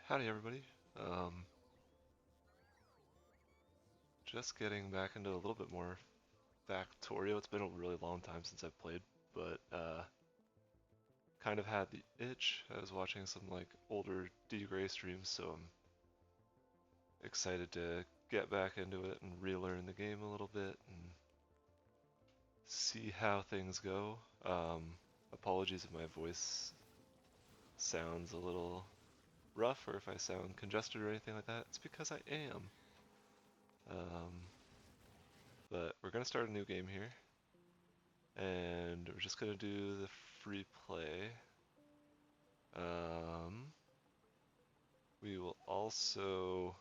Howdy everybody. Just getting back into a little bit more Factorio. It's been a really long time since I've played, but kind of had the itch. I was watching some like older D-Gray streams, so I'm excited to get back into it and relearn the game a little bit and see how things go. Apologies if my voice sounds a little rough or if I sound congested or anything like that. It's because I am. But we're going to start a new game here, and we're just going to do the free play. We will also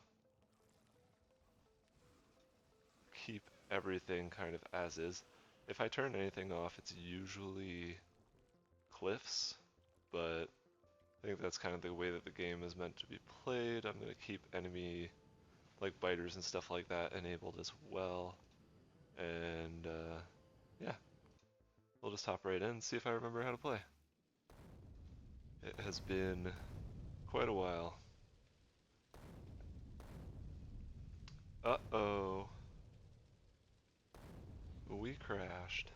keep everything kind of as is. If I turn anything off, it's usually cliffs, but I think that's kind of the way that the game is meant to be played. I'm going to keep enemy like biters and stuff like that enabled as well. And yeah, we'll just hop right in and see if I remember how to play. It has been quite a while. Uh-oh. We crashed.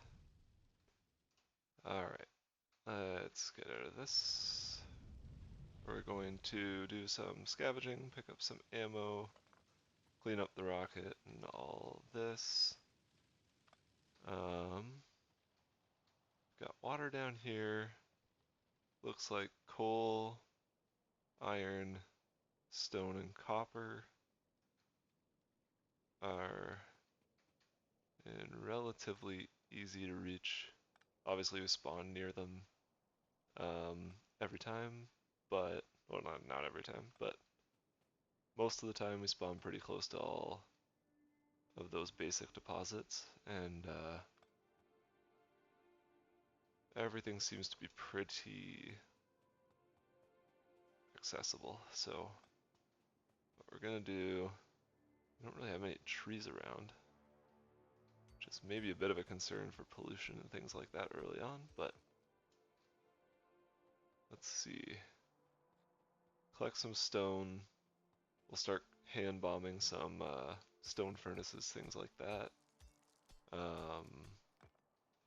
Alright, let's get out of this. We're going to do some scavenging, pick up some ammo, clean up the rocket and all this. Got water down here. Looks like coal, iron, stone, and copper are in relatively easy to reach. Obviously we spawn near them every time, but, well, not every time, but most of the time we spawn pretty close to all of those basic deposits, and everything seems to be pretty accessible. So what we're gonna do, we don't really have any trees around, which is maybe a bit of a concern for pollution and things like that early on, but let's see. Collect some stone. We'll start hand bombing some stone furnaces, things like that.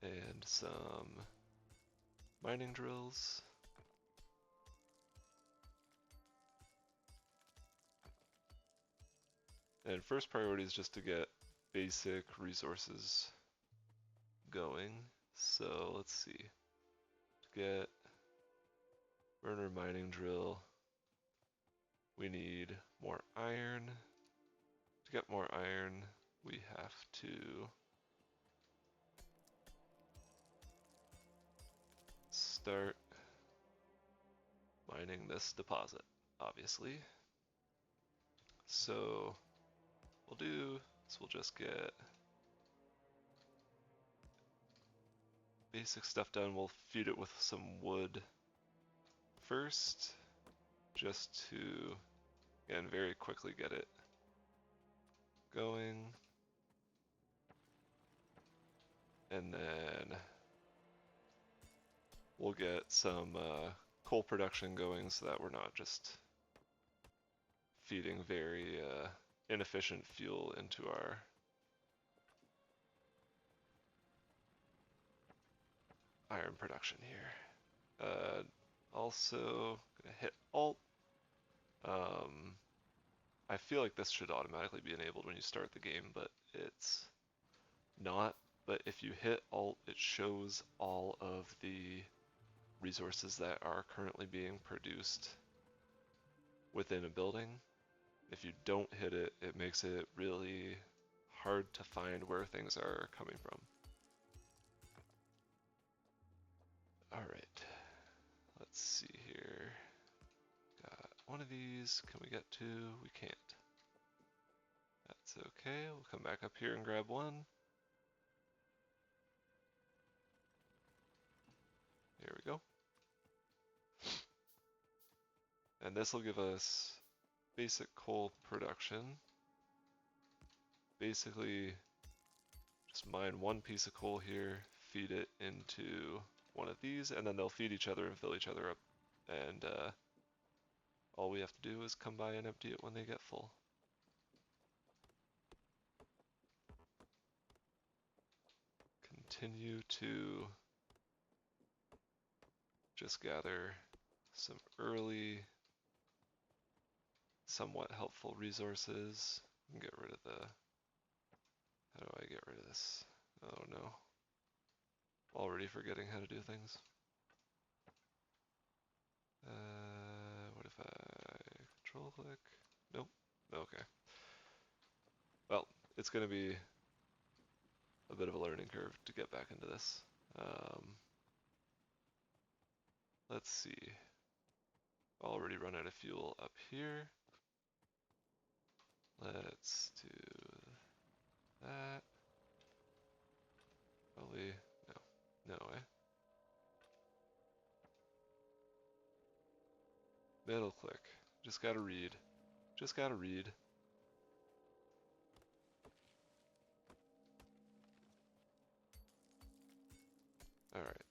And some mining drills. And first priority is just to get basic resources going. So let's see. To get burner mining drill, we need more iron. To get more iron, we have to start mining this deposit, obviously. So we'll do is we'll just get basic stuff done. We'll feed it with some wood first, just to, again, very quickly get it going. And then we'll get some coal production going so that we're not just feeding very inefficient fuel into our iron production here. Also, gonna hit Alt. I feel like this should automatically be enabled when you start the game, but it's not. But if you hit Alt, it shows all of the resources that are currently being produced within a building. If you don't hit it, it makes it really hard to find where things are coming from. Alright, let's see here. Got one of these. Can we get two? We can't. That's okay. We'll come back up here and grab one. Here we go. And this will give us basic coal production. Basically, just mine one piece of coal here, feed it into one of these, and then they'll feed each other and fill each other up. And All we have to do is come by and empty it when they get full. Continue to just gather some early, somewhat helpful resources. And get rid of the, how do I get rid of this? Oh no. Already forgetting how to do things. What if I control click? Nope. Okay. Well, it's going to be a bit of a learning curve to get back into this. Let's see. Already run out of fuel up here. Let's do that. Probably, no way. Middle click. Just gotta read. Just gotta read. Alright.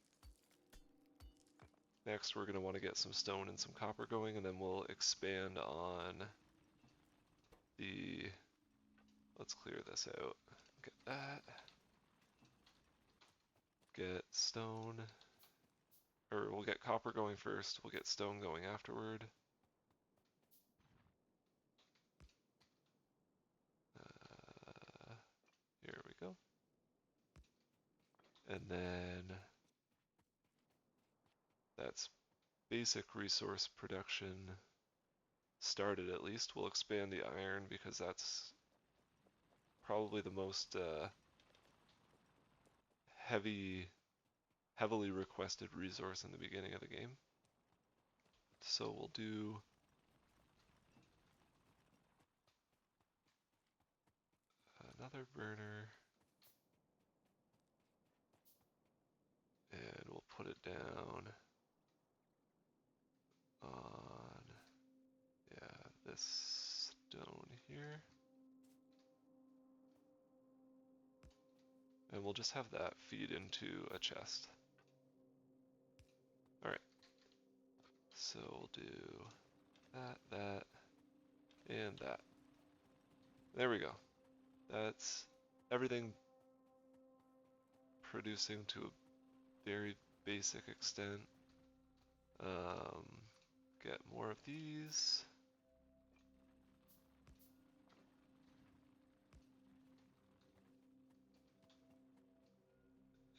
Next we're gonna want to get some stone and some copper going, and then we'll expand on the... Let's clear this out. Get that. Get stone. Or we'll get copper going first, we'll get stone going afterward. Here we go. And then that's basic resource production started at least. We'll expand the iron because that's probably the most heavily requested resource in the beginning of the game. So we'll do another burner, and we'll put it down on, yeah, this stone here. And we'll just have that feed into a chest. Alright, so we'll do that, and that. There we go. That's everything producing to a very basic extent. Get more of these.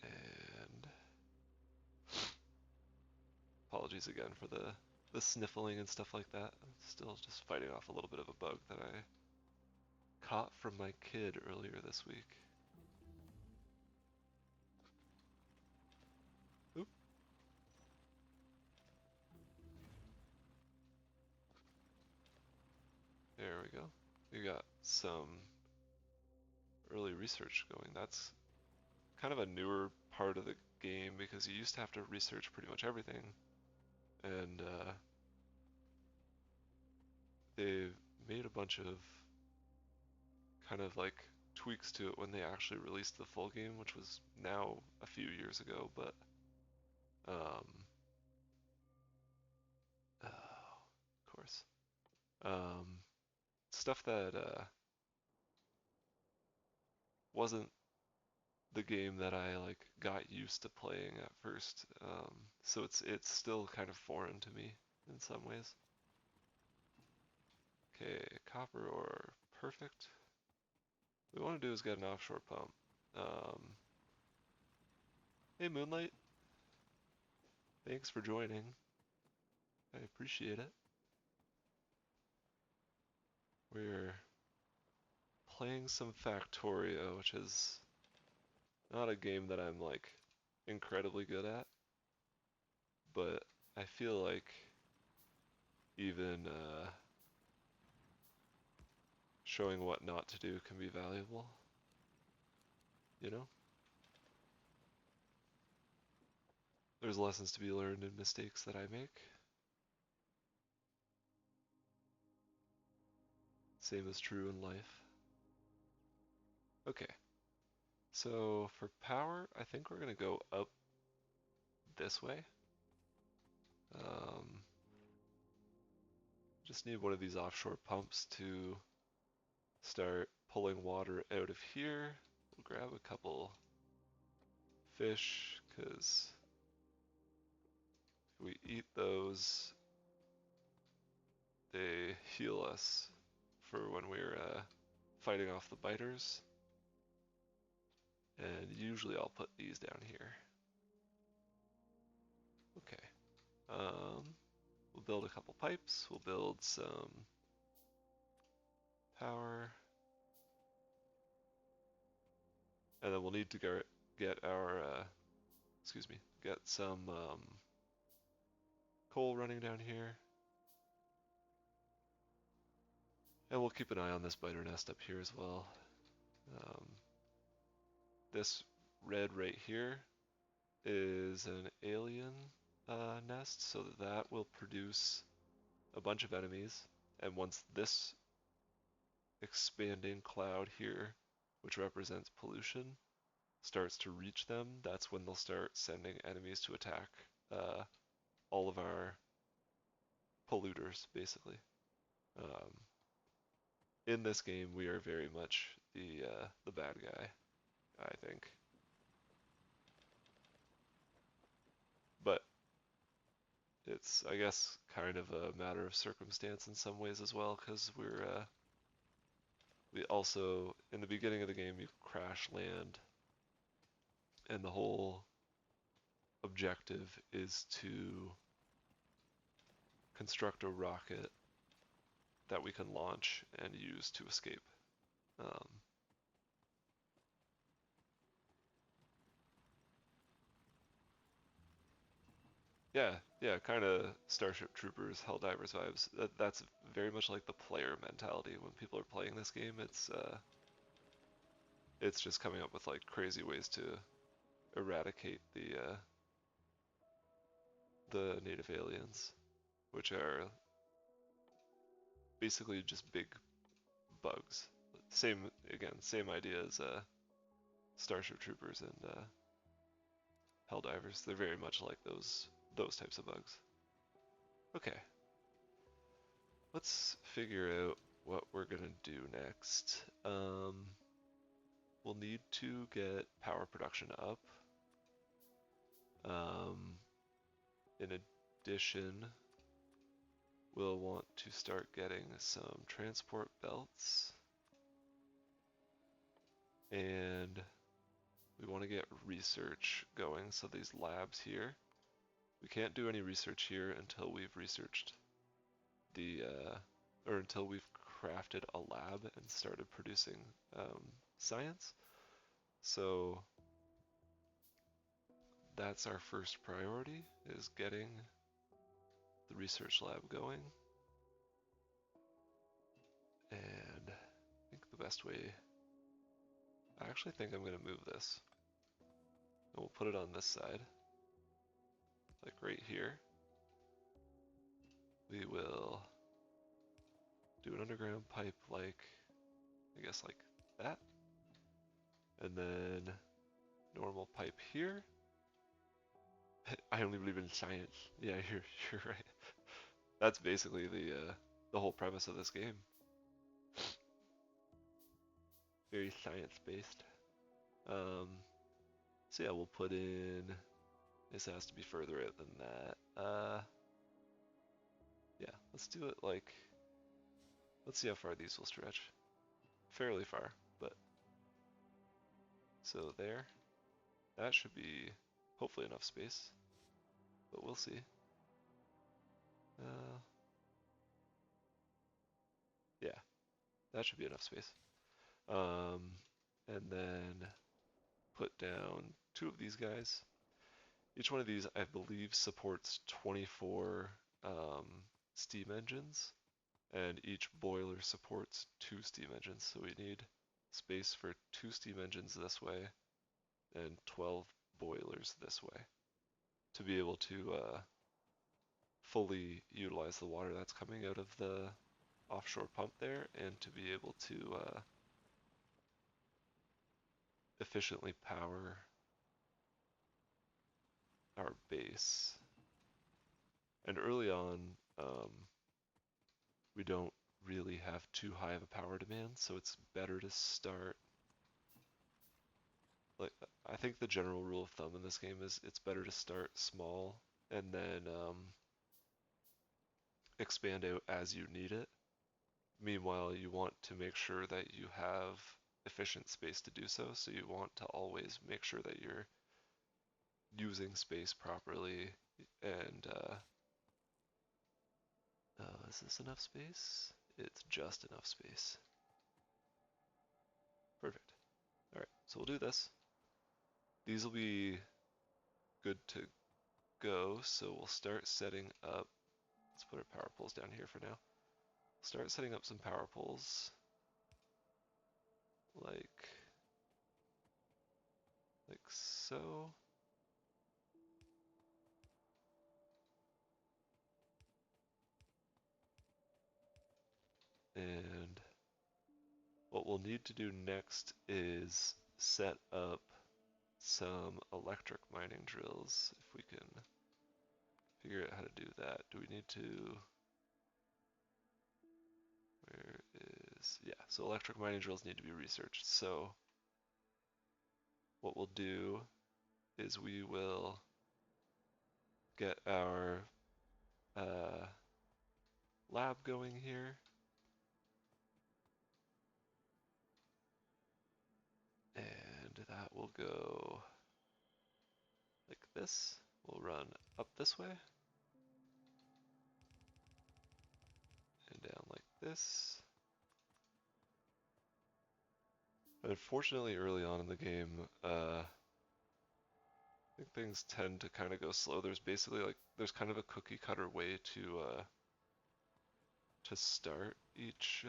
And apologies again for the sniffling and stuff like that. I'm still just fighting off a little bit of a bug that I caught from my kid earlier this week. Oop. There we go. We got some early research going. That's kind of a newer part of the game because you used to have to research pretty much everything. And they made a bunch of kind of like tweaks to it when they actually released the full game, which was now a few years ago, but of course. Stuff that wasn't the game that I like got used to playing at first, so it's still kind of foreign to me in some ways. Okay, copper ore, perfect. What we want to do is get an offshore pump. Hey Moonlight, thanks for joining. I appreciate it. We're playing some Factorio, which is not a game that I'm like incredibly good at, but I feel like even showing what not to do can be valuable, you know? There's lessons to be learned in mistakes that I make. Same is true in life. Okay, so for power, I think we're gonna go up this way. just need one of these offshore pumps to start pulling water out of here. We'll grab a couple fish, because if we eat those, they heal us for when we're fighting off the biters. And usually I'll put these down here. Okay. We'll build a couple pipes. We'll build some power. And then we'll need to get our, get some coal running down here. And we'll keep an eye on this biter nest up here as well. This red right here is an alien nest, so that will produce a bunch of enemies. And once this expanding cloud here, which represents pollution, starts to reach them, that's when they'll start sending enemies to attack all of our polluters, basically. In this game, we are very much the bad guy, I think. But it's, I guess, kind of a matter of circumstance in some ways as well, because we also, in the beginning of the game, you crash land, and the whole objective is to construct a rocket that we can launch and use to escape. Yeah, kind of Starship Troopers, Helldivers vibes. That's very much like the player mentality when people are playing this game. It's just coming up with like crazy ways to eradicate the native aliens, which are basically just big bugs. Same idea as Starship Troopers and Helldivers. They're very much like those types of bugs. Okay, let's figure out what we're gonna do next. We'll need to get power production up. In addition, we'll want to start getting some transport belts. And we want to get research going, so these labs here. We can't do any research here until we've researched or until we've crafted a lab and started producing science. So that's our first priority, is getting the research lab going. And I think the best way, I actually think I'm going to move this. And we'll put it on this side, like right here. We will do an underground pipe like, I guess like that. And then normal pipe here. I only believe in science. Yeah, you're right. That's basically the whole premise of this game. Very science-based. So yeah, we'll put in, this has to be further out than that. Yeah, let's do it like, let's see how far these will stretch. Fairly far, but, so there. That should be hopefully enough space, but we'll see. Yeah, that should be enough space. And then put down 2 of these guys. Each one of these, I believe, supports 24 steam engines, and each boiler supports 2 steam engines, so we need space for 2 steam engines this way and 12 boilers this way to be able to fully utilize the water that's coming out of the offshore pump there, and to be able to efficiently power our base. And early on, we don't really have too high of a power demand, so it's better to start, like, I think the general rule of thumb in this game is it's better to start small and then expand out as you need it. Meanwhile, you want to make sure that you have efficient space to do so, so you want to always make sure that you're using space properly. And is this enough space? It's just enough space. Perfect. All right, so we'll do this. These will be good to go, so we'll start setting up. Let's put our power poles down here for now. Start setting up some power poles, like so. And what we'll need to do next is set up some electric mining drills, if we can figure out how to do that. Do we need to, where is, yeah, so electric mining drills need to be researched. So what we'll do is we will get our lab going here. And that will go like this. We'll run up this way and down like this. Unfortunately, early on in the game, I think things tend to kind of go slow. There's basically there's kind of a cookie cutter way to start each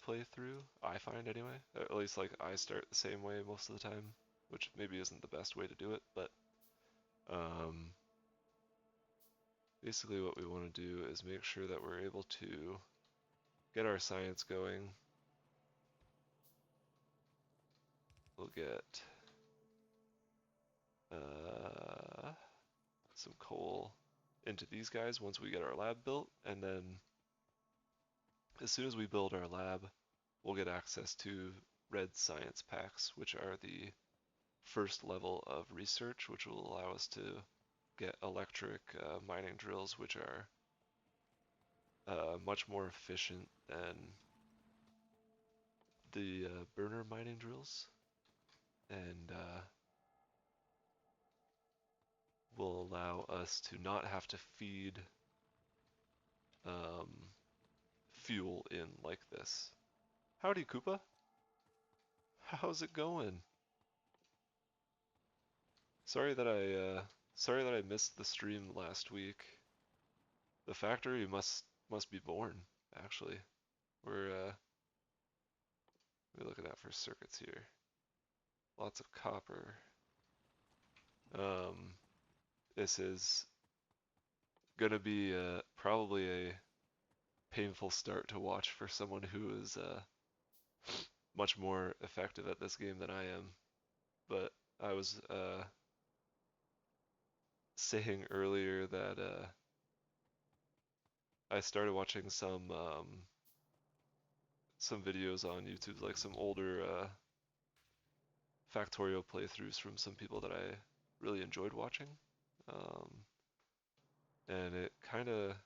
playthrough. I find anyway. At least I start the same way most of the time, which maybe isn't the best way to do it, but basically what we want to do is make sure that we're able to get our science going. We'll get some coal into these guys once we get our lab built, and then as soon as we build our lab, we'll get access to red science packs, which are the first level of research, which will allow us to get electric mining drills, which are much more efficient than the burner mining drills, and will allow us to not have to feed fuel in like this. Howdy, Koopa. How's it going? Sorry that I missed the stream last week. The factory must be born, actually. We're looking at for circuits here. Lots of copper. This is gonna be probably a painful start to watch for someone who is much more effective at this game than I am. But I was saying earlier that I started watching some videos on YouTube, like some older Factorio playthroughs from some people that I really enjoyed watching, and it kind of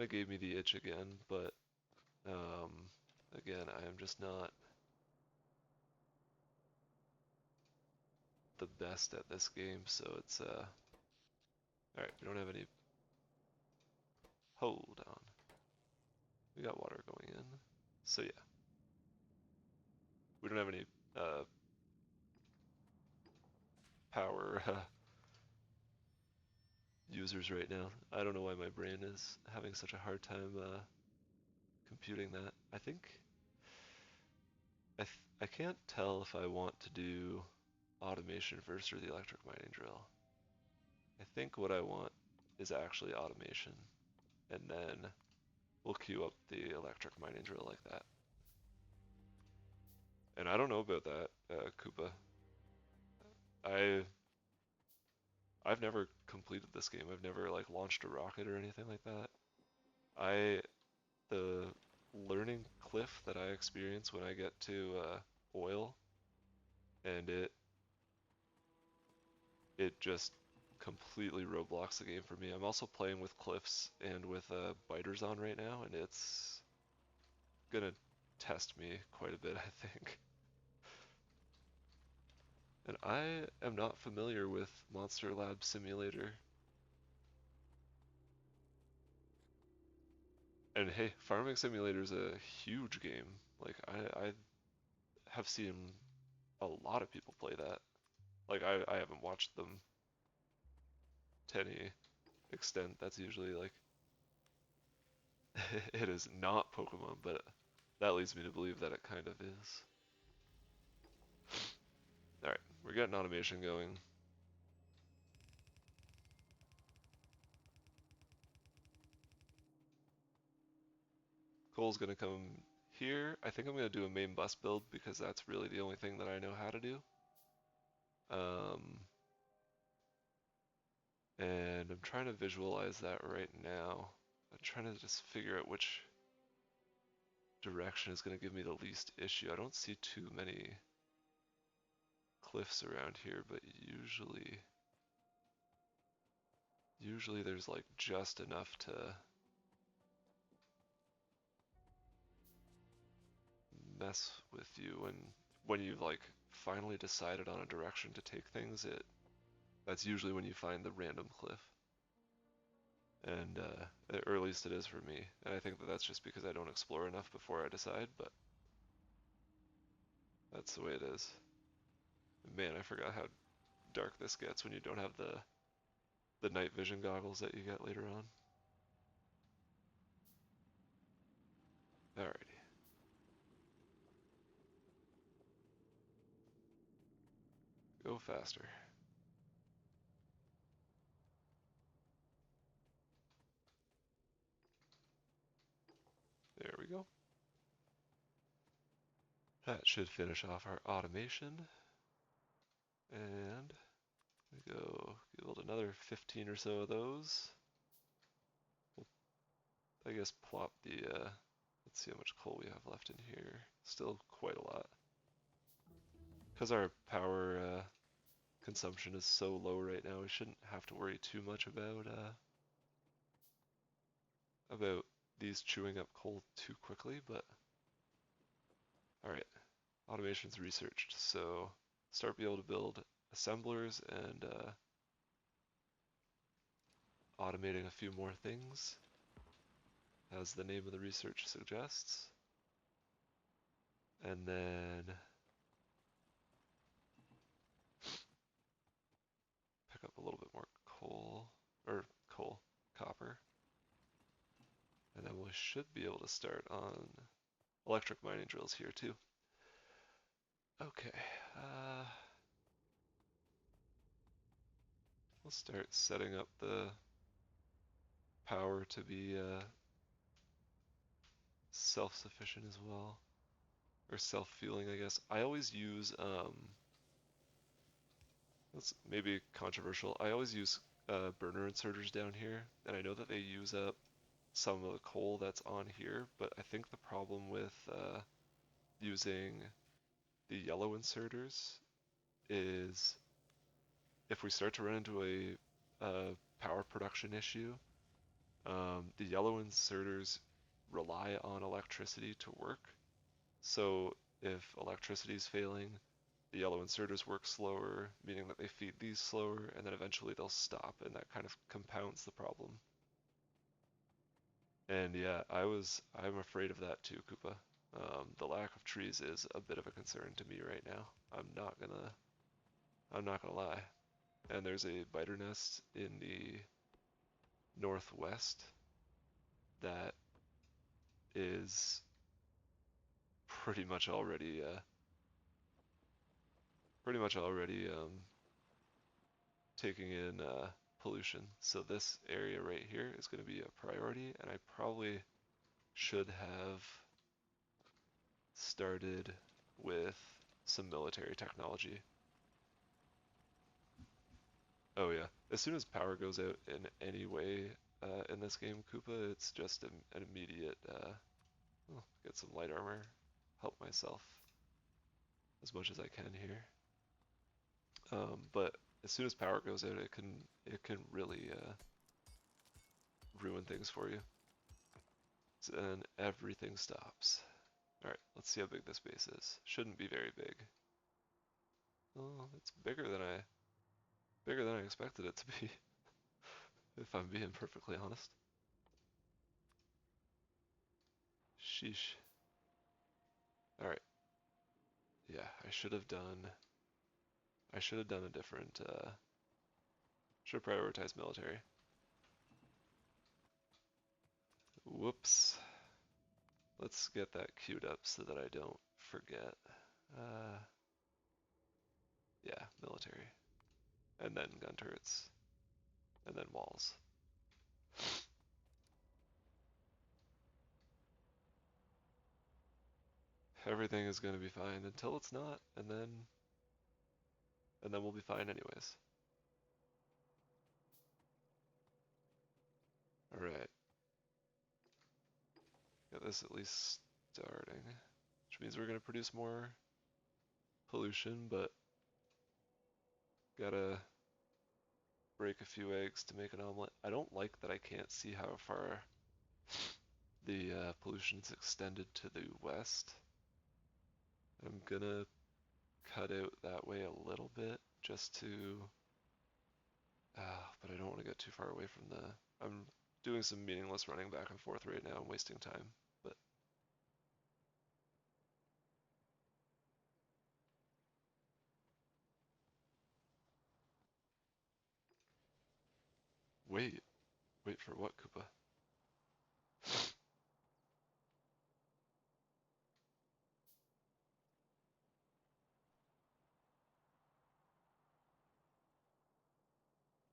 gave me the itch again. But again, I am just not the best at this game, so it's all right. We don't have any. Hold on, we got water going in, so yeah, we don't have any power users right now. I don't know why my brain is having such a hard time computing that. I think I can't tell if I want to do automation first or the electric mining drill. I think what I want is actually automation, and then we'll queue up the electric mining drill like that. And I don't know about that, Koopa. I I've never completed this game. I've never like launched a rocket or anything like that. I the learning cliff that I experience when I get to oil, and it just completely roadblocks the game for me. I'm also playing with cliffs and with biters on right now, and it's gonna test me quite a bit, I think. And I am not familiar with Monster Lab Simulator. And hey, Farming Simulator is a huge game. Like I have seen a lot of people play that. Like I haven't watched them to any extent. That's usually like it is not Pokemon, but that leads me to believe that it kind of is. Alright, we're getting automation going. Cole's gonna come here. I think I'm gonna do a main bus build because that's really the only thing that I know how to do. And I'm trying to visualize that right now. I'm trying to just figure out which direction is going to give me the least issue. I don't see too many cliffs around here, but usually there's like just enough to mess with you, and when you've like finally decided on a direction to take things, that's usually when you find the random cliff. And or at least it is for me. And I think that that's just because I don't explore enough before I decide, but that's the way it is. Man, I forgot how dark this gets when you don't have the night vision goggles that you get later on. Alrighty. Go faster. There we go. That should finish off our automation. And we go build another 15 or so of those. We'll, I guess, plop the, let's see how much coal we have left in here. Still quite a lot. Because our power consumption is so low right now, we shouldn't have to worry too much about these chewing up coal too quickly, but alright, automation's researched, so start being able to build assemblers and automating a few more things, as the name of the research suggests. And then pick up a little bit more copper. And then we should be able to start on electric mining drills here too. Okay, we'll start setting up the power to be self-sufficient as well. Or self-fueling, I guess. I always use, that's maybe controversial, I always use burner inserters down here, and I know that they use up some of the coal that's on here, but I think the problem with using the yellow inserters is if we start to run into a power production issue, the yellow inserters rely on electricity to work. So if electricity is failing, the yellow inserters work slower, meaning that they feed these slower, and then eventually they'll stop, and that kind of compounds the problem. And yeah, I'm afraid of that too, Koopa. The lack of trees is a bit of a concern to me right now. I'm not gonna lie. And there's a biter nest in the northwest that is pretty much already taking in pollution. So this area right here is going to be a priority, and I probably should have started with some military technology. Oh yeah, as soon as power goes out in any way in this game, Koopa, it's just an immediate, oh, get some light armor, help myself as much as I can here. But as soon as power goes out, it can really ruin things for you. And everything stops. All right, let's see how big this base is. Shouldn't be very big. Oh, it's bigger than I expected it to be, if I'm being perfectly honest. Sheesh. All right. Yeah, I should have done a different. Should have prioritized military. Whoops. Let's get that queued up so that I don't forget. Uh, yeah, military, and then gun turrets, and then walls. Everything is going to be fine until it's not, and then we'll be fine anyways. All right, get this at least starting, which means we're going to produce more pollution, but gotta break a few eggs to make an omelet. I don't like that I can't see how far the pollution's extended to the west. I'm gonna cut out that way a little bit just to, but I don't want to get too far away from the, I'm doing some meaningless running back and forth right now. I'm wasting time, but wait, wait for what, Koopa?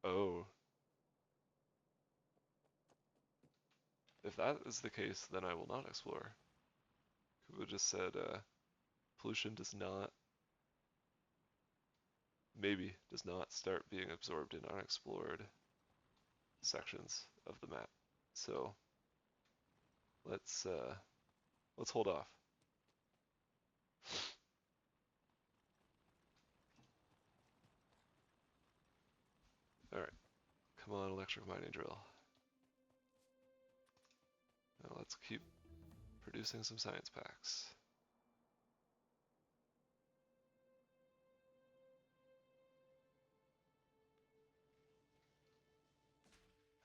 Oh, if that is the case, then I will not explore. Koopa just said pollution does not, maybe does not start being absorbed in unexplored sections of the map. So let's hold off. All right, come on, electric mining drill. Now let's keep producing some science packs.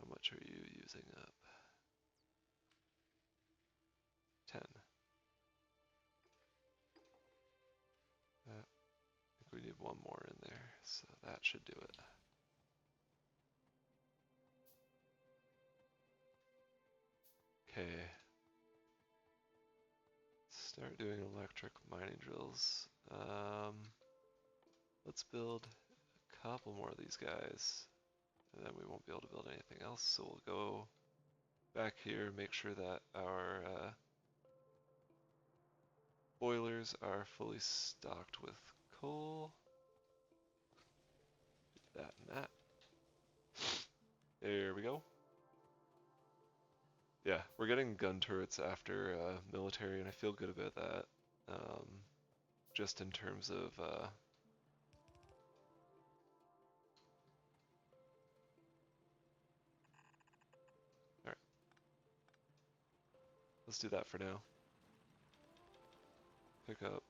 How much are you using up? 10. I think we need one more in there, so that should do it. Okay. Start doing electric mining drills. Let's build a couple more of these guys, and then we won't be able to build anything else, so we'll go back here, make sure that our boilers are fully stocked with coal. That and that. There we go. Yeah, we're getting gun turrets after military, and I feel good about that. Just in terms of alright, let's do that for now. Pick up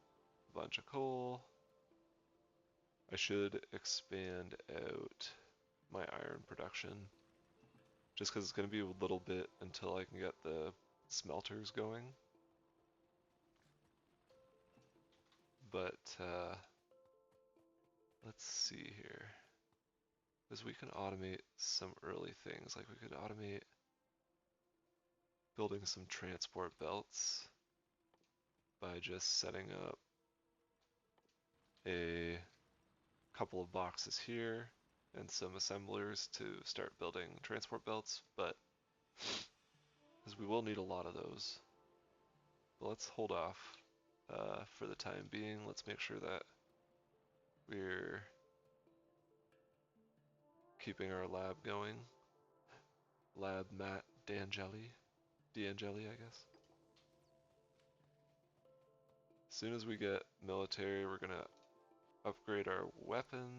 a bunch of coal. I should expand out my iron production, just because it's going to be a little bit until I can get the smelters going. But let's see here, because we can automate some early things, like we could automate building some transport belts by just setting up a couple of boxes here and some assemblers to start building transport belts, but because we will need a lot of those. But let's hold off for the time being. Let's make sure that we're keeping our lab going. Lab Matt D'Angeli, I guess. As soon as we get military, we're gonna upgrade our weapon,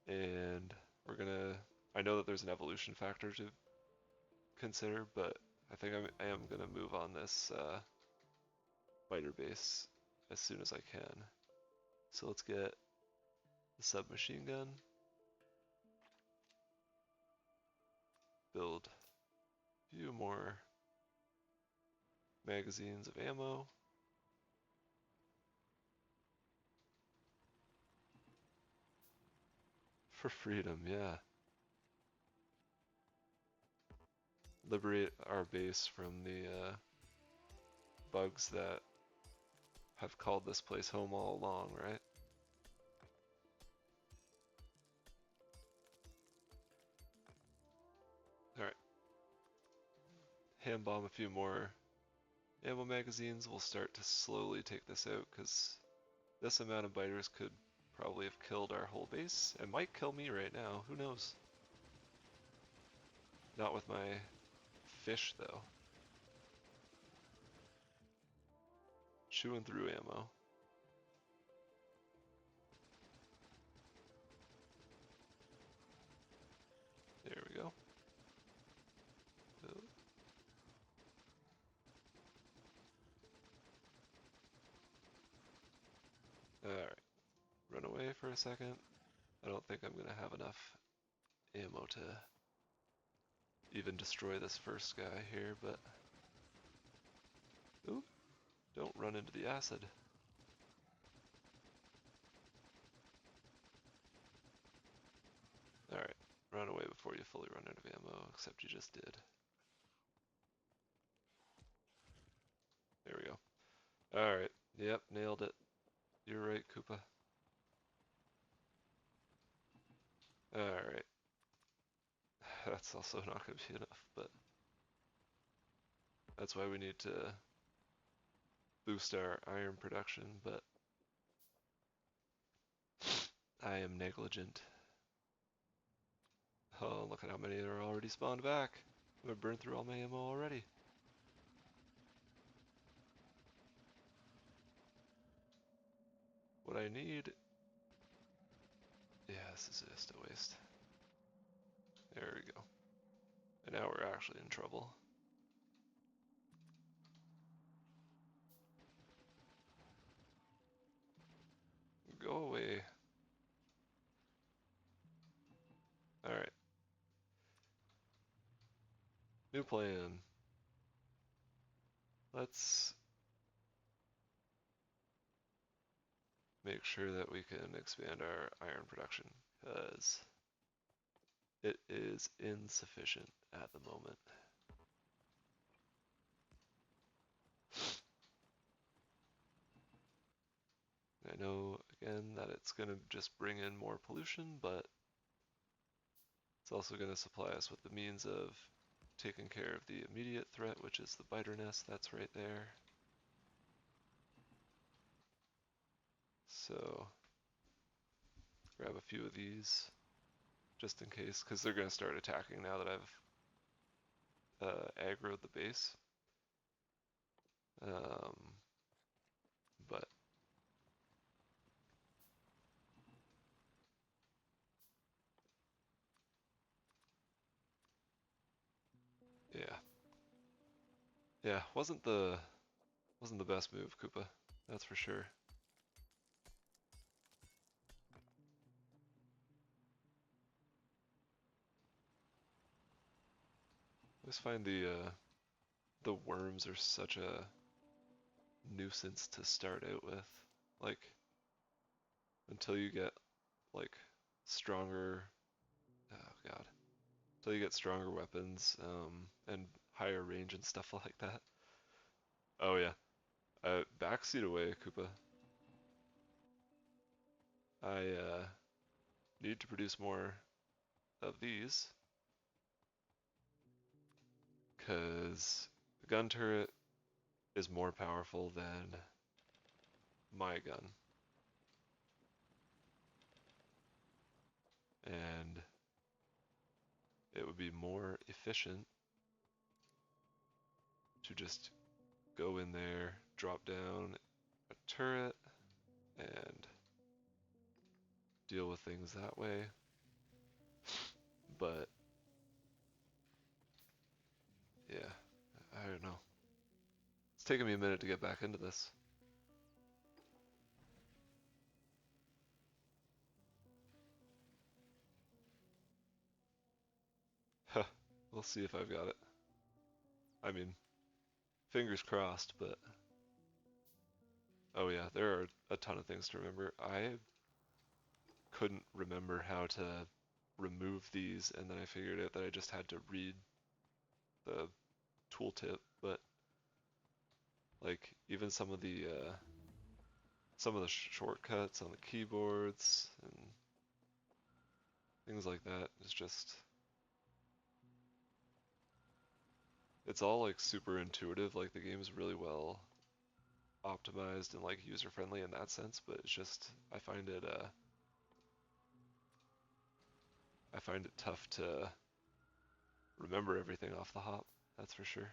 and we're gonna. I know that there's an evolution factor to consider, but I think I am gonna move on this fighter base as soon as I can. So let's get the submachine gun, build a few more magazines of ammo. For freedom, yeah. Liberate our base from the bugs that have called this place home all along, right? Alright. Hand bomb a few more ammo magazines. We'll start to slowly take this out, because this amount of biters could probably have killed our whole base. It might kill me right now, who knows? Not with my fish, though. Chewing through ammo. There we go. Alright. Run away for a second. I don't think I'm gonna have enough ammo to even destroy this first guy here, but... Ooh, don't run into the acid. Alright, run away before you fully run out of ammo, except you just did. There we go. Alright, yep, nailed it. You're right, Koopa. Alright. That's also not going to be enough, but... That's why we need to boost our iron production, but... I am negligent. Oh, look at how many are already spawned back. I'm gonna burn through all my ammo already. What I need... Yeah, this is just a waste. There we go. And now we're actually in trouble. Go away. Alright. New plan. Let's make sure that we can expand our iron production, because it is insufficient at the moment. I know, again, that it's going to just bring in more pollution, but it's also going to supply us with the means of taking care of the immediate threat, which is the biter nest that's right there. So, grab a few of these, just in case, because they're going to start attacking now that I've aggroed the base. But yeah, yeah, wasn't the best move, Koopa. That's for sure. I always find the worms are such a nuisance to start out with. Like, until you get like stronger, oh god, until you get stronger weapons and higher range and stuff like that. Oh yeah, backseat away, Koopa. I need to produce more of these, because the gun turret is more powerful than my gun. And would be more efficient to just go in there, drop down a turret, and deal with things that way. But yeah, I don't know. It's taken me a minute to get back into this. Huh, we'll see if I've got it. I mean, fingers crossed, but oh yeah, there are a ton of things to remember. I couldn't remember how to remove these, and then I figured out that I just had to read the tooltip, but like even some of the shortcuts on the keyboards and things like that is just, it's all like super intuitive. Like the game is really well optimized and like user friendly in that sense, but it's just I find it tough to remember everything off the hop. That's for sure.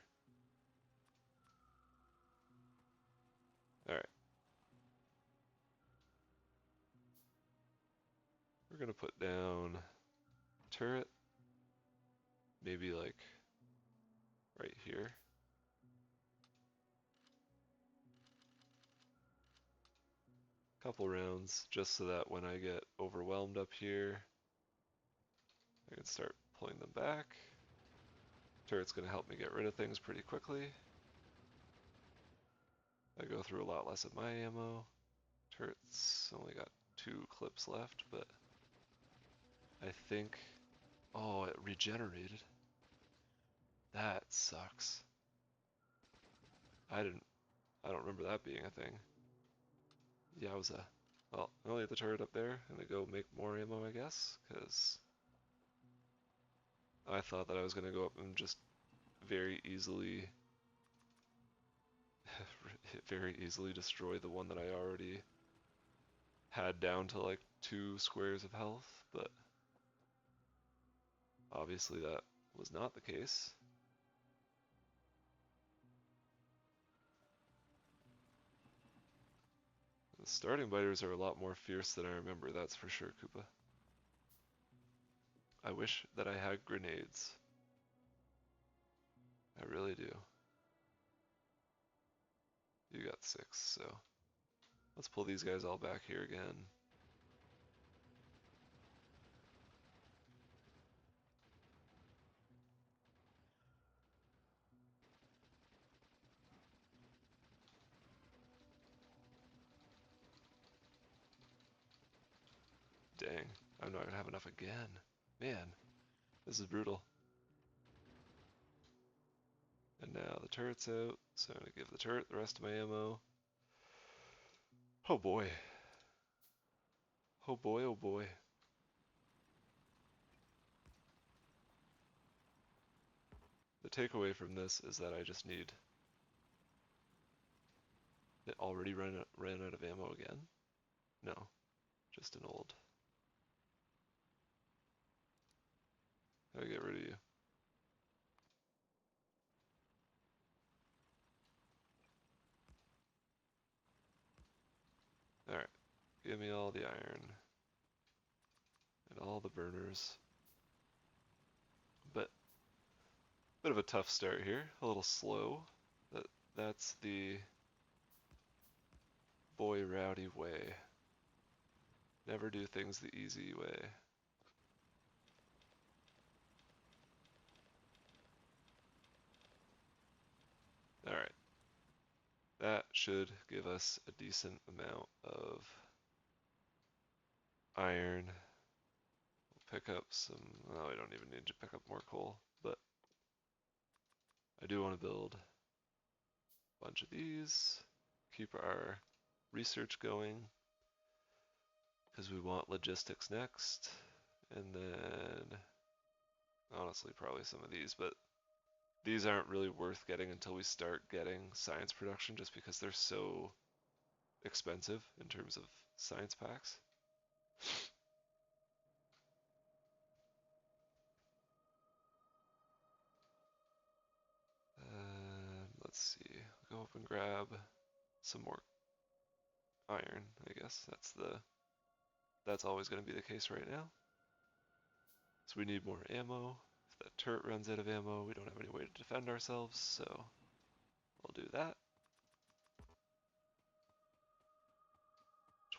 All right, we're gonna put down turret, maybe like right here. Couple rounds just so that when I get overwhelmed up here, I can start pulling them back. Turret's gonna help me get rid of things pretty quickly. I go through a lot less of my ammo. Turret's only got 2 clips left, but I think, oh, it regenerated. That sucks. I don't remember that being a thing. Yowza. Well, I'll leave the turret up there and go make more ammo, I guess, because I thought that I was gonna go up and just very easily very easily destroy the one that I already had down to like 2 squares of health, but obviously that was not the case. The starting biters are a lot more fierce than I remember, that's for sure, Koopa. I wish that I had grenades. I really do. You got 6, so let's pull these guys all back here again. Dang, I'm not gonna have enough again. Man, this is brutal. And now the turret's out, so I'm gonna give the turret the rest of my ammo. Oh boy. Oh boy, oh boy. The takeaway from this is that I just need... It already ran out of ammo again? No, just an old. How do I get rid of you? Alright, give me all the iron. And all the burners. But, bit of a tough start here, a little slow. That's the boy rowdy way. Never do things the easy way. Alright. That should give us a decent amount of iron. We'll pick up some, well, I don't even need to pick up more coal, but I do want to build a bunch of these, keep our research going, because we want logistics next, and then honestly probably some of these, but these aren't really worth getting until we start getting science production, just because they're so expensive in terms of science packs. go up and grab some more iron, I guess. That's always going to be the case right now. So we need more ammo. If that turret runs out of ammo, we don't have any way to defend ourselves, so we'll do that.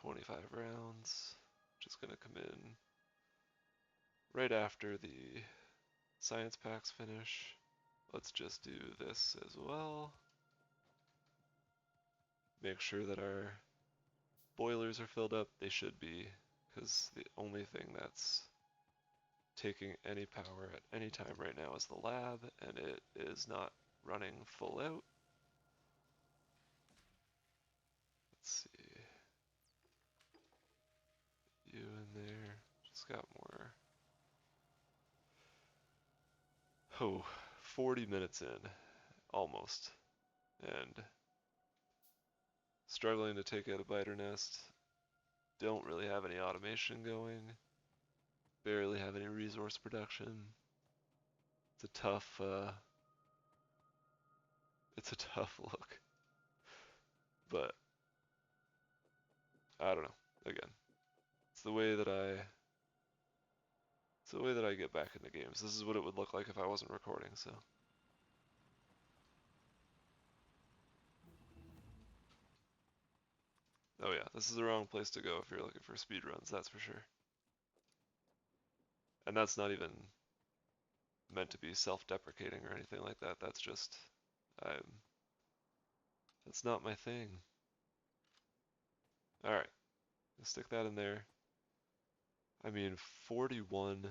25 rounds, which is going to come in right after the science packs finish. Let's just do this as well. Make sure that our boilers are filled up. They should be, because the only thing that's taking any power at any time right now is the lab, and it is not running full out. Let's see. You in there. Just got more. Oh, 40 minutes in. Almost. And struggling to take out a biter nest. Don't really have any automation going. Barely have any resource production. It's a tough look. But I don't know. Again, it's the way that I get back into games. This is what it would look like if I wasn't recording, so. Oh yeah, this is the wrong place to go if you're looking for speedruns, that's for sure. And that's not even meant to be self-deprecating or anything like that. That's just, that's not my thing. Alright, stick that in there. I mean, 41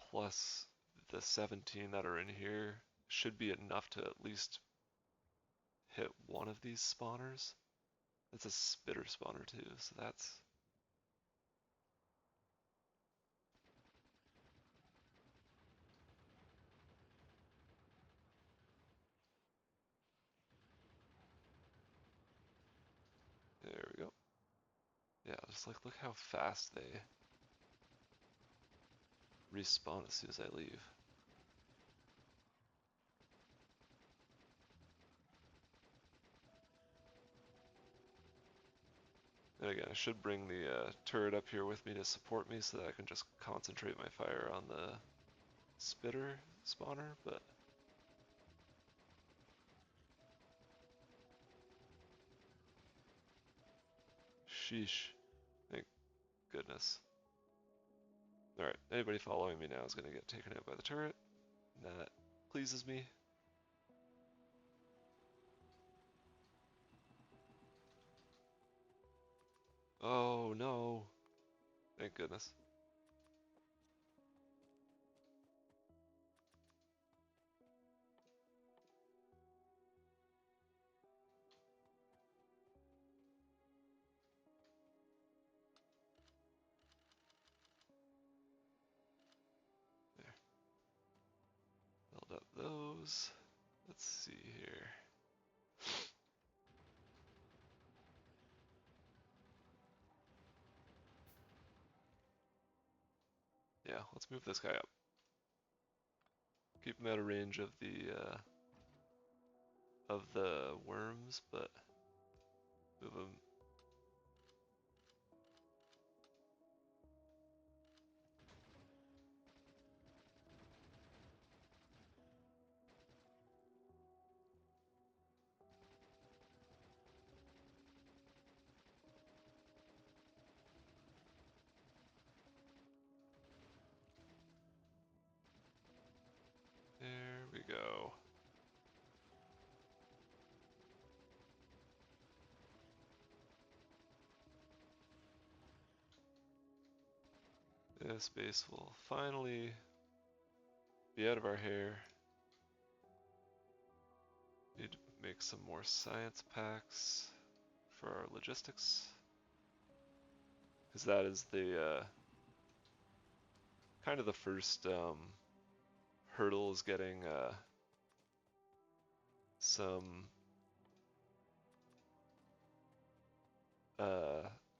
plus the 17 that are in here should be enough to at least hit one of these spawners. It's a spitter spawner too, so that's... There we go. Yeah, just like, look how fast they respawn as soon as I leave. And again, I should bring the turret up here with me to support me so that I can just concentrate my fire on the spitter spawner, but... Sheesh. Thank goodness. Alright, anybody following me now is going to get taken out by the turret. That pleases me. Oh no. Thank goodness. There. Build up those. Let's see here. Yeah, let's move this guy up. Keep him out of range of the worms, but move him. There we go. This base will finally be out of our hair. Need to make some more science packs for our logistics. Because that is the kind of the first hurdle, is getting some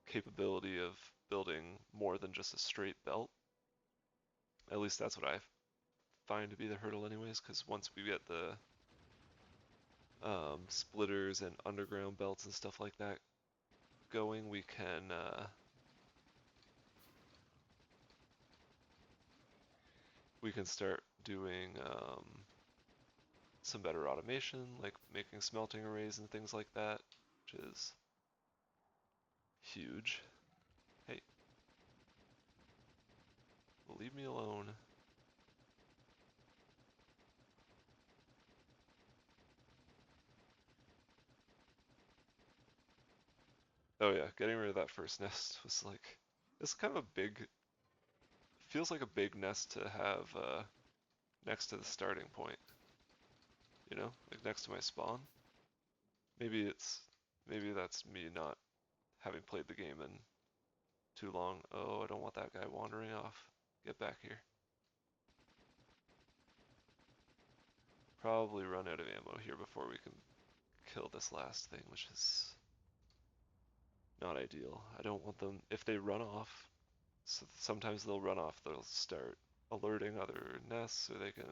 capability of building more than just a straight belt. At least that's what I find to be the hurdle anyways, because once we get the splitters and underground belts and stuff like that going, we can start doing some better automation, like making smelting arrays and things like that, which is huge. Hey, leave me alone. Oh yeah, getting rid of that first nest was like, it's kind of a big, feels like a big nest to have next to the starting point, you know, like next to my spawn. Maybe that's me not having played the game in too long. Oh, I don't want that guy wandering off. Get back here. Probably run out of ammo here before we can kill this last thing, which is not ideal. I don't want them, if they run off, so sometimes they'll run off, they'll start alerting other nests or they can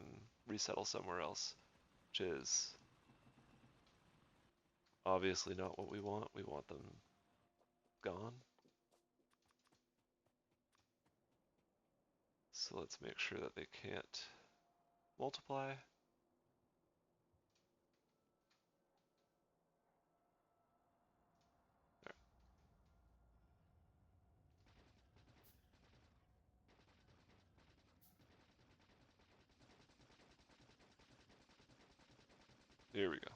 resettle somewhere else, which is obviously not what we want. We want them gone. So let's make sure that they can't multiply. Here we go.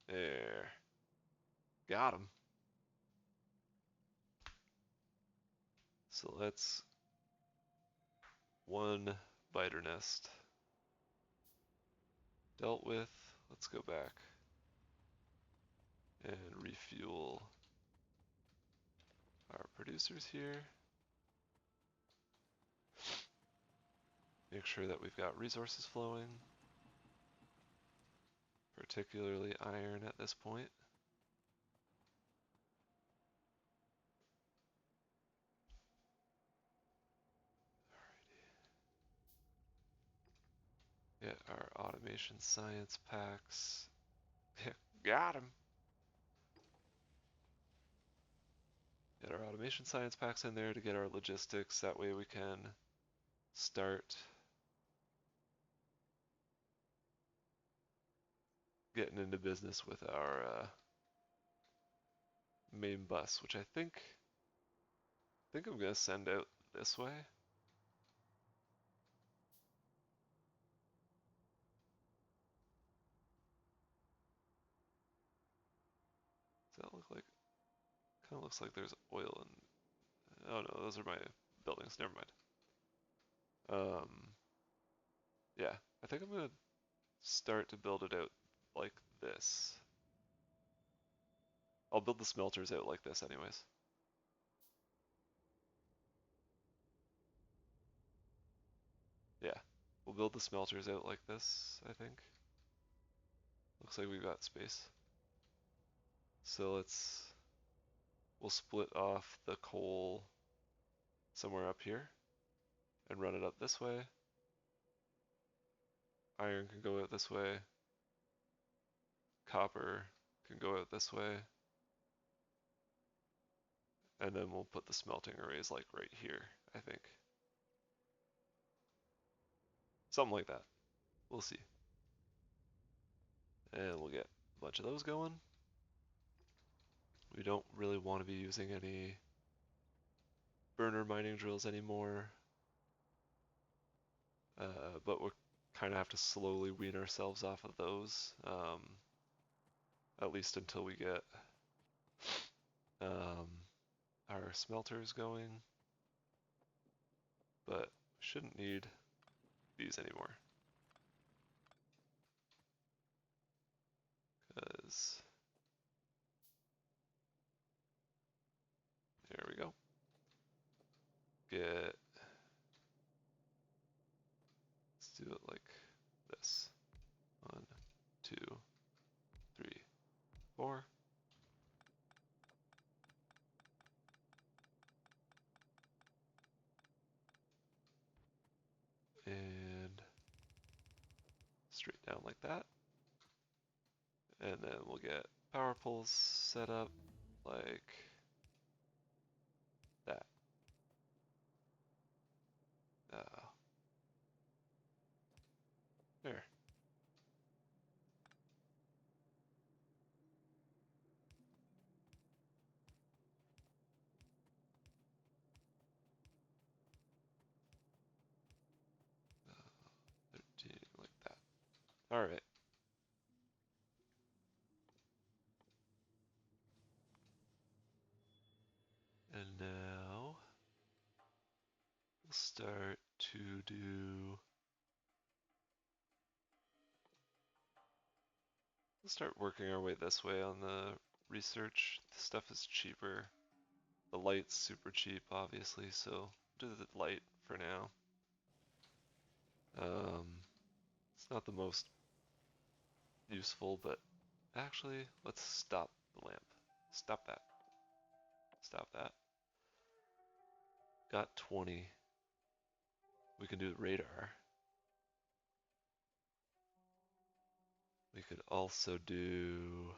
There. Got him. So let's one biter nest dealt with. Let's go back and refuel our producers here. Make sure that we've got resources flowing, particularly iron at this point. Get our automation science packs. Got him. Get our automation science packs in there to get our logistics. That way we can start getting into business with our main bus, which I think I'm gonna send out this way. Does that look like? Kind of looks like there's oil in. Oh no, those are my buildings. Never mind. Yeah, I think I'm gonna start to build it out like this. I'll build the smelters out like this anyways. Yeah, we'll build the smelters out like this, I think. Looks like we've got space. So we'll split off the coal somewhere up here and run it up this way. Iron can go out this way. Copper can go out this way. And then we'll put the smelting arrays like right here, I think. Something like that. We'll see. And we'll get a bunch of those going. We don't really want to be using any burner mining drills anymore. But we'll kind of have to slowly wean ourselves off of those, at least until we get our smelters going. But we shouldn't need these anymore. Because there we go. Let's do it like this. 1, 2, 3, 4. like that. And then we'll get power poles set up like that. There. Uh, 13, like that. All right. And now we'll start to do. We'll start working our way this way on the research. The stuff is cheaper. The light's super cheap, obviously, so do the light for now. It's not the most useful, but actually, let's stop the lamp. Stop that. Stop that. Got 20. We can do the radar. We could also do...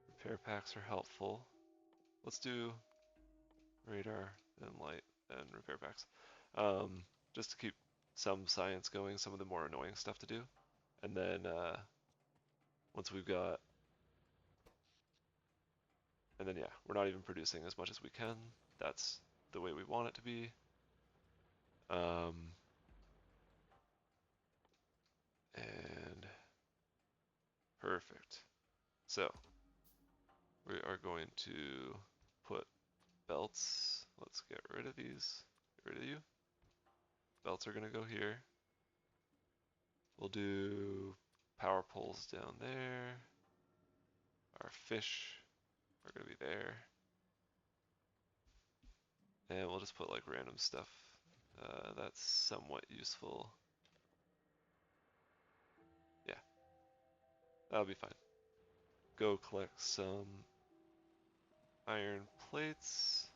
Repair packs are helpful. Let's do radar, then light, and repair packs. Just to keep some science going, some of the more annoying stuff to do. And then once we've got... And then yeah, we're not even producing as much as we can. That's the way we want it to be. And perfect. So we are going to put belts. Let's get rid of these. Get rid of you. Belts are going to go here. We'll do power poles down there. Our fish are going to be there. And we'll just put like random stuff that's somewhat useful. Yeah, that'll be fine. Go collect some iron plates.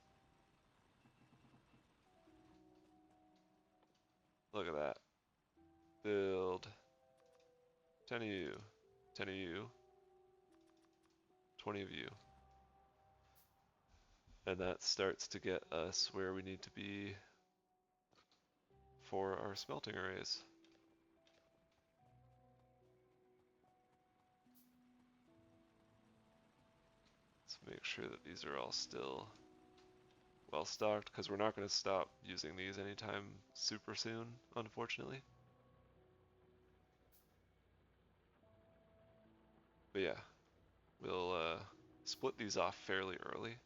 Look at that. Build 10 of you, 10 of you, 20 of you. And that starts to get us where we need to be for our smelting arrays. Let's make sure that these are all still well stocked, because we're not going to stop using these anytime super soon, unfortunately. But yeah, we'll split these off fairly early,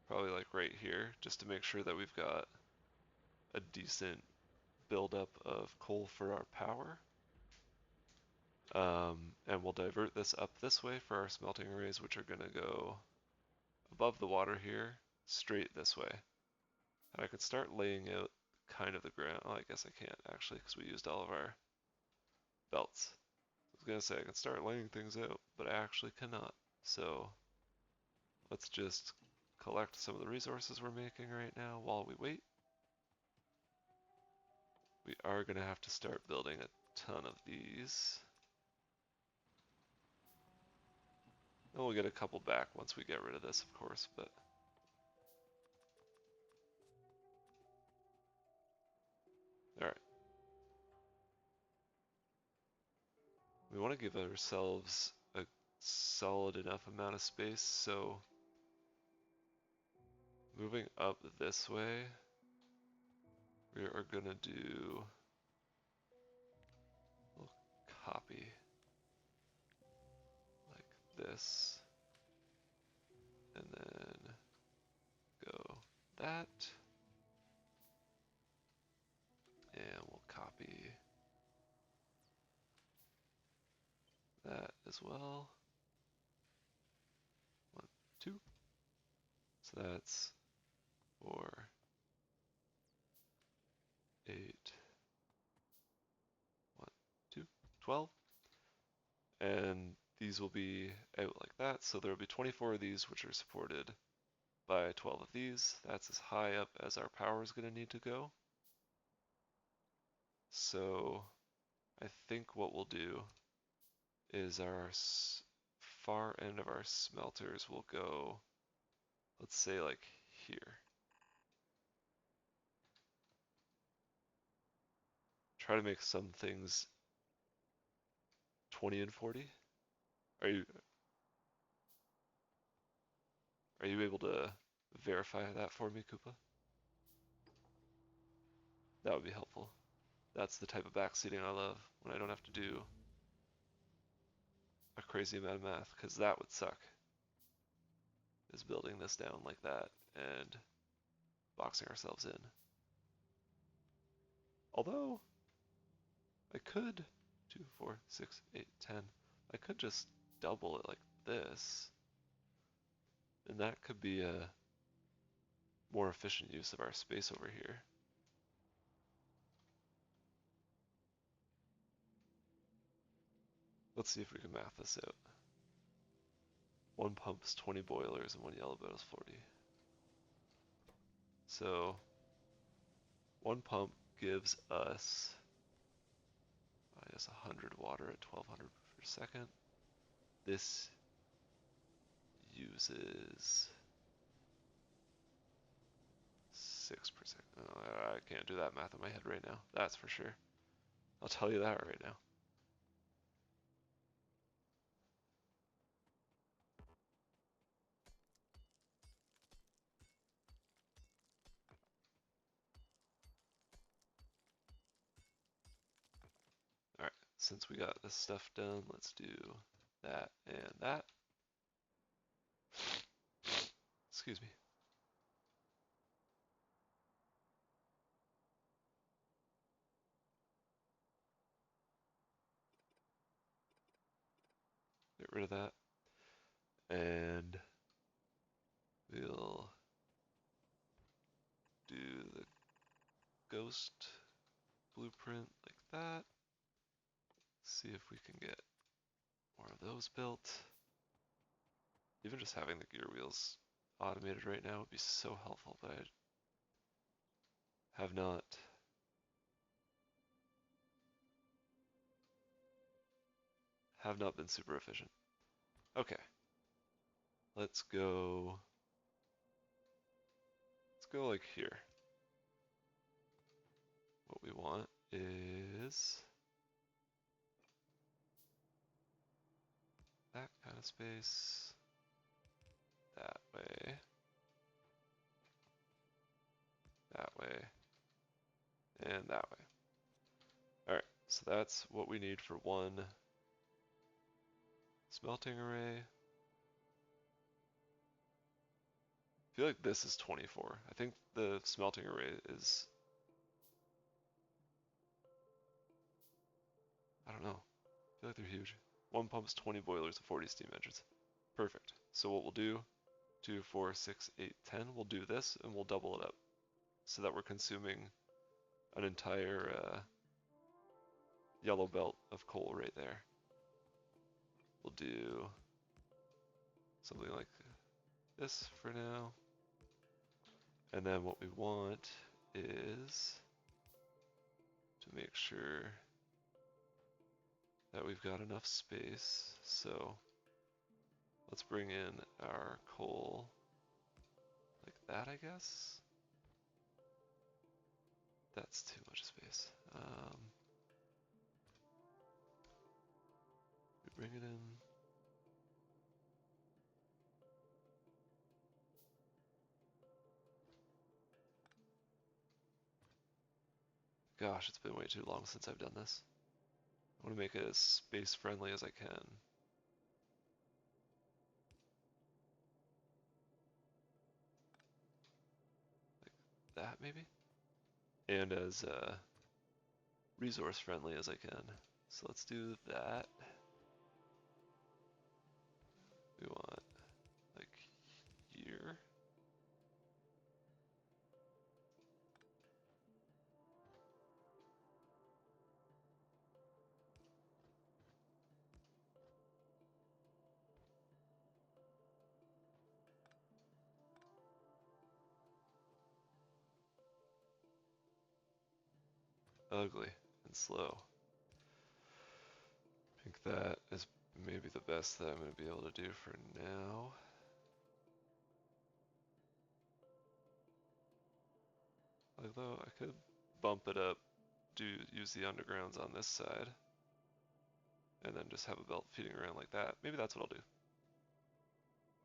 probably like right here, just to make sure that we've got a decent buildup of coal for our power. And we'll divert this up this way for our smelting arrays, which are going to go above the water here, straight this way. And I could start laying out kind of the ground. Oh, I guess I can't actually, because we used all of our belts. I was going to say I can start laying things out, but I actually cannot. So let's just collect some of the resources we're making right now while we wait. We are going to have to start building a ton of these. And we'll get a couple back once we get rid of this, of course, but... Alright. We want to give ourselves a solid enough amount of space, so moving up this way, we are going to do... We'll copy like this, and then go that, and we'll copy that as well. 1, 2. So that's 4, 8, 1, 2, 12. And these will be out like that, so there will be 24 of these which are supported by 12 of these. That's as high up as our power is going to need to go. So I think what we'll do is our far end of our smelters will go, let's say like here. Try to make some things 20 and 40. Are you able to verify that for me, Koopa? That would be helpful. That's the type of backseating I love, when I don't have to do a crazy amount of math, because that would suck, is building this down like that and boxing ourselves in. Although, I could, 2, 4, 6, 8, 10, I could just double it like this, and that could be a more efficient use of our space over here. Let's see if we can math this out. One pump is 20 boilers and one yellow boat is 40. So one pump gives us, I guess, 100 water at 1200 per second. This uses 6%. Oh, I can't do that math in my head right now. That's for sure. I'll tell you that right now. Alright, since we got this stuff done, let's do that and that. Excuse me. Get rid of that. And we'll do the ghost blueprint like that. See if we can get more of those built. Even just having the gear wheels automated right now would be so helpful, but I have not been super efficient. Okay. Let's go like here. What we want is that kind of space, that way, and that way. Alright, so that's what we need for one smelting array. I feel like this is 24. I think the smelting array is, I don't know, I feel like they're huge. One pump's 20 boilers and 40 steam engines. Perfect. So what we'll do, 2, 4, 6, 8, 10, we'll do this and we'll double it up so that we're consuming an entire yellow belt of coal right there. We'll do something like this for now. And then what we want is to make sure that we've got enough space. So let's bring in our coal like that, I guess. That's too much space. We bring it in. Gosh, it's been way too long since I've done this. I want to make it as space friendly as I can. Like that maybe? And as resource friendly as I can. So let's do that. We want like here. Ugly and slow. that is maybe the best that I'm going to be able to do for now. Although I could bump it up, use the undergrounds on this side, and then just have a belt feeding around like that. Maybe that's what I'll do.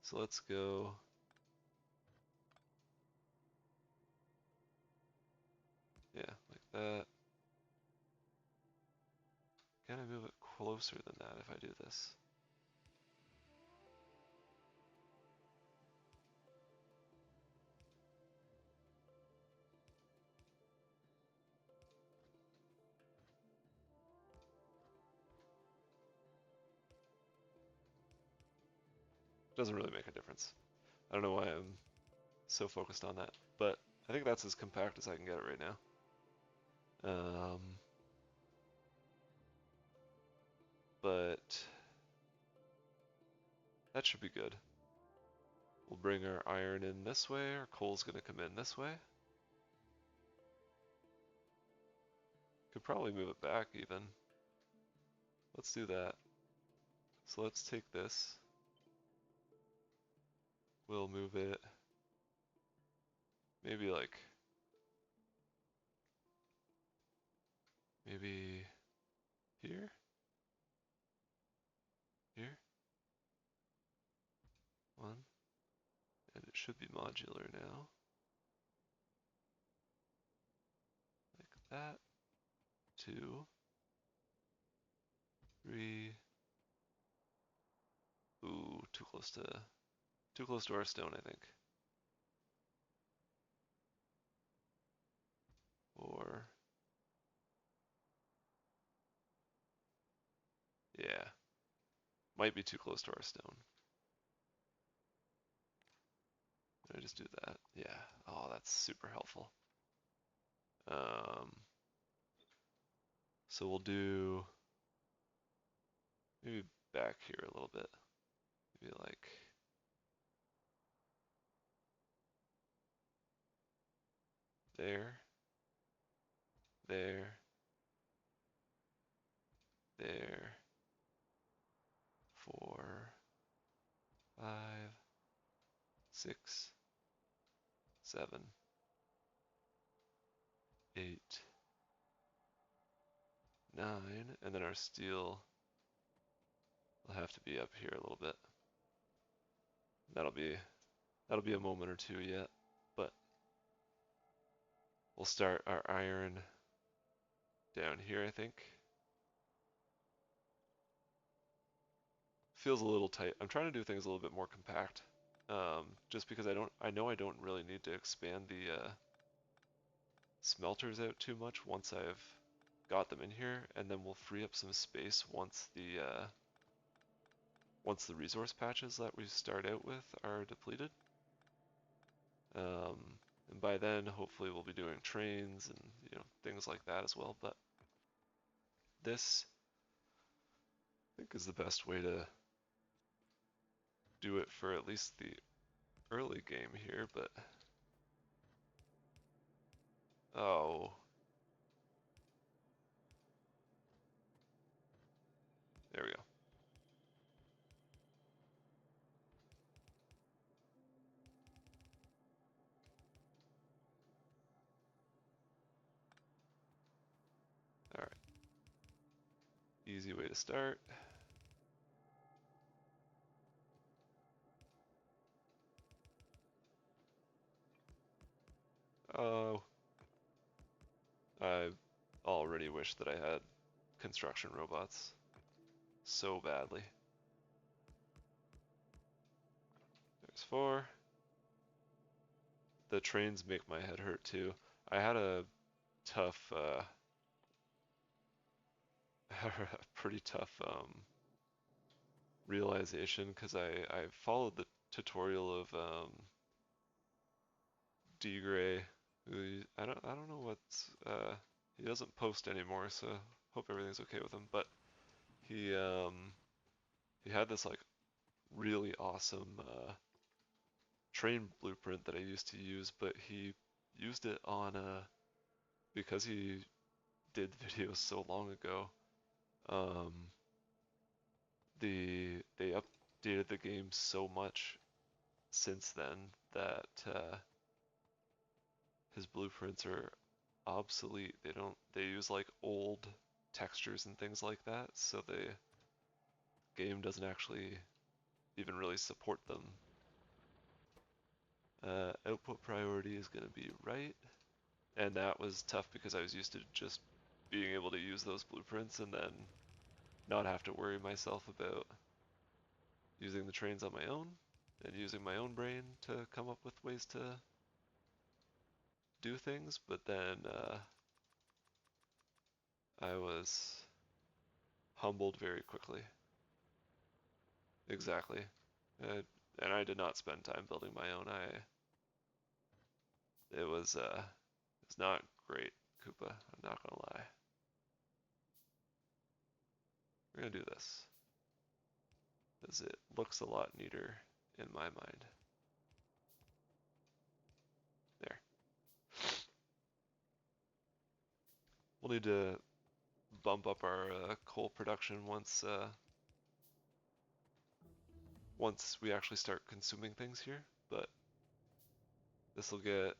So let's go. Yeah, like that. Can I move it closer than that if I do this? Doesn't really make a difference. I don't know why I'm so focused on that, but I think that's as compact as I can get it right now. But that should be good. We'll bring our iron in this way, our coal's gonna come in this way. Could probably move it back even. Let's do that. So let's take this. We'll move it maybe like, maybe here? Here? One. And it should be modular now. Like that. 2. 3. Ooh, too close to our stone, I think. 4. Yeah. Might be too close to our stone. Did I just do that? Yeah. Oh, that's super helpful. So we'll do maybe back here a little bit. Maybe like there, there, there, 4, 5, 6, 7, 8, 9, and then our steel will have to be up here a little bit. That'll be a moment or two yet, but we'll start our iron down here, I think. Feels a little tight. I'm trying to do things a little bit more compact, just because I know I don't really need to expand the smelters out too much once I've got them in here, and then we'll free up some space once the resource patches that we start out with are depleted. And by then, hopefully, we'll be doing trains and things like that as well. But this, I think, is the best way to do it for at least the early game here. But oh, there we go. All right, easy way to start. Oh, I already wish that I had construction robots so badly. There's 4. The trains make my head hurt too. I had a tough, pretty tough realization because I followed the tutorial of D-Gray. I don't know what's he doesn't post anymore, so hope everything's okay with him. But he had this like really awesome train blueprint that I used to use, but he used it on because he did videos so long ago. they updated the game so much since then that his blueprints are obsolete. They use like old textures and things like that, so the game doesn't actually even really support them. Output priority is going to be right, and that was tough because I was used to just being able to use those blueprints and then not have to worry myself about using the trains on my own and using my own brain to come up with ways to do things, but then I was humbled very quickly. Exactly. Uh, and I did not spend time building my own. It's not great, Koopa. I'm not gonna lie. We're gonna do this because it looks a lot neater in my mind. There. We'll need to bump up our coal production once we actually start consuming things here, but this will get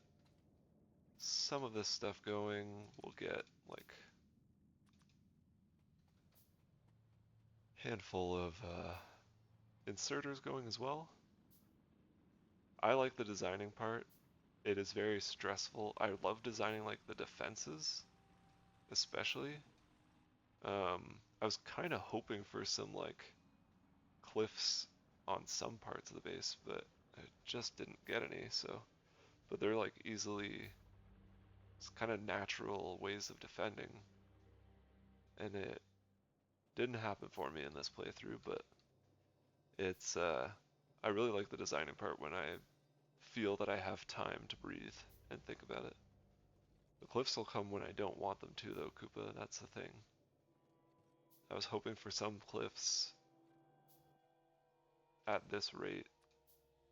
some of this stuff going. We'll get like a handful of inserters going as well. I like the designing part. It is very stressful. I love designing like the defenses, especially. I was kind of hoping for some like cliffs on some parts of the base, but I just didn't get any. So, but they're like easily, it's kind of natural ways of defending, and it didn't happen for me in this playthrough. But it's I really like the designing part when I feel that I have time to breathe and think about it. The cliffs will come when I don't want them to, though, Koopa. That's the thing. I was hoping for some cliffs at this rate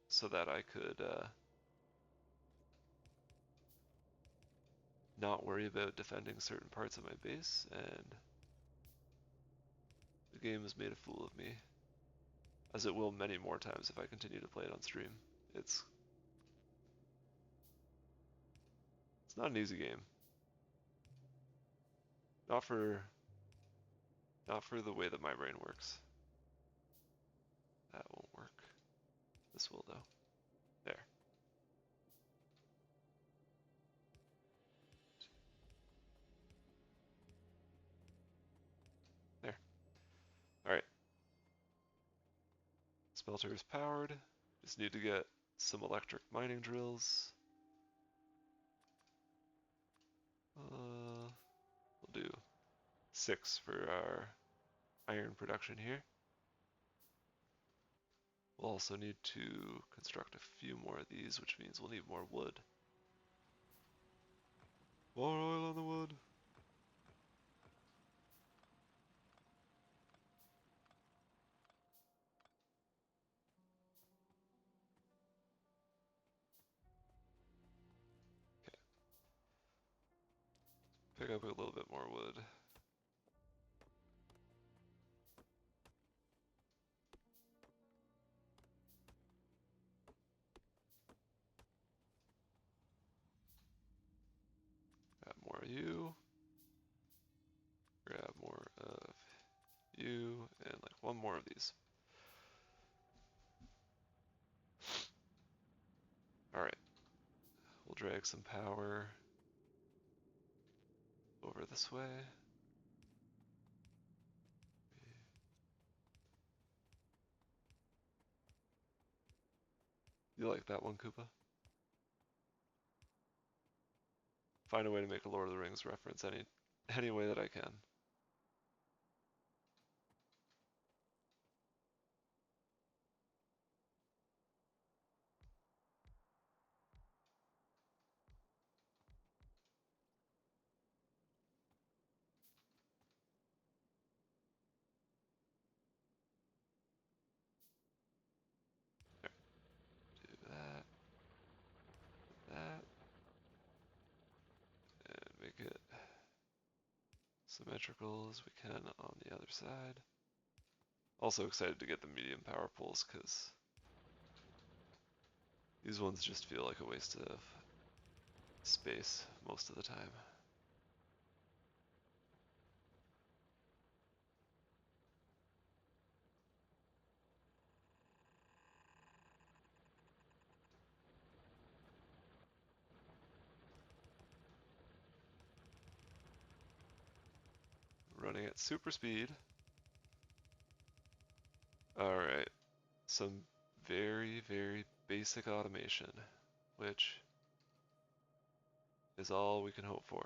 so that I could not worry about defending certain parts of my base, and the game has made a fool of me, as it will many more times if I continue to play it on stream. It's not an easy game. Not for the way that my brain works. That won't work. This will though. There. There. Alright. Smelter is powered. Just need to get some electric mining drills. We'll do 6 for our iron production here. We'll also need to construct a few more of these, which means we'll need more wood. More oil on the wood. Okay. Pick up a little bit more wood. Grab more of you. Grab more of you, and like one more of these. Alright. We'll drag some power over this way. You like that one, Koopa? Find a way to make a Lord of the Rings reference any way that I can. There. Do that. That. And make it symmetrical as we can on the other side. Also excited to get the medium power pools because these ones just feel like a waste of space most of the time. Running at super speed. Alright, some very, very basic automation, which is all we can hope for.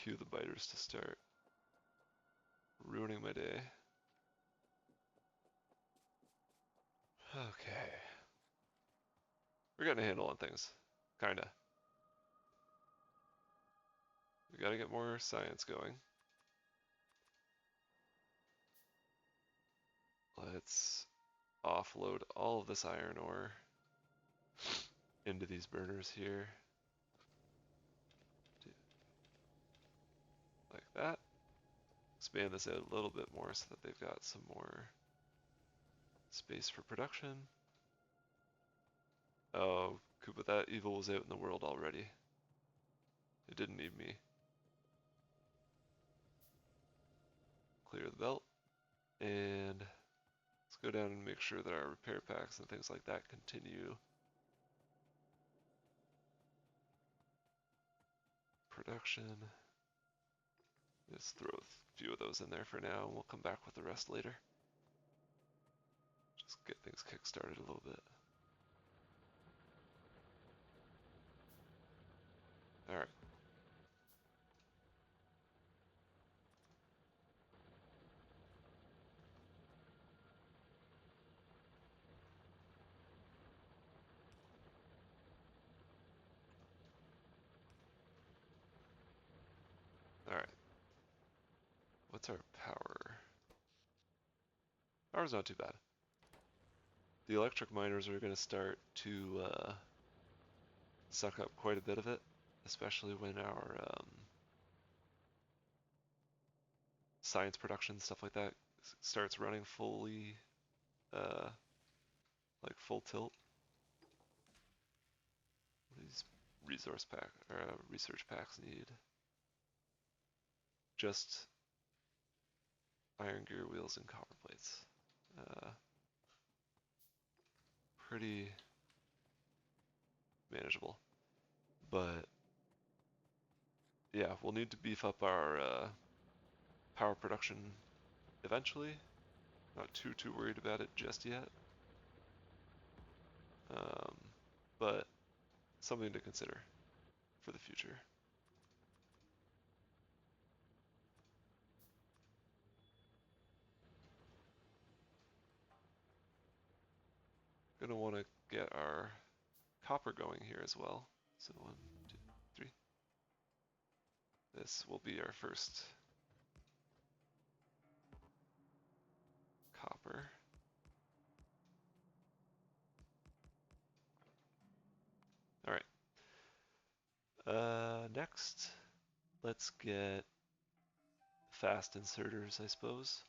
Cue the biters to start ruining my day. Okay. We're getting a handle on things. Kinda. We gotta get more science going. Let's offload all of this iron ore into these burners here. Like that. Expand this out a little bit more so that they've got some more space for production. Oh, Koopa, that evil was out in the world already. It didn't need me. Clear the belt. And let's go down and make sure that our repair packs and things like that continue. Production. Just throw a few of those in there for now, and we'll come back with the rest later. Just get things kick-started a little bit. Alright. Alright. What's our power? Power's not too bad. The electric miners are going to start to suck up quite a bit of it, especially when our science production, stuff like that, starts running fully, like full tilt. What do these research packs need? Just iron gear wheels and copper plates. Pretty manageable, but yeah, we'll need to beef up our power production eventually. Not too worried about it just yet, but something to consider for the future. Gonna want to get our copper going here as well. So 1, 2, 3. This will be our first copper. All right. Next, let's get fast inserters, I suppose.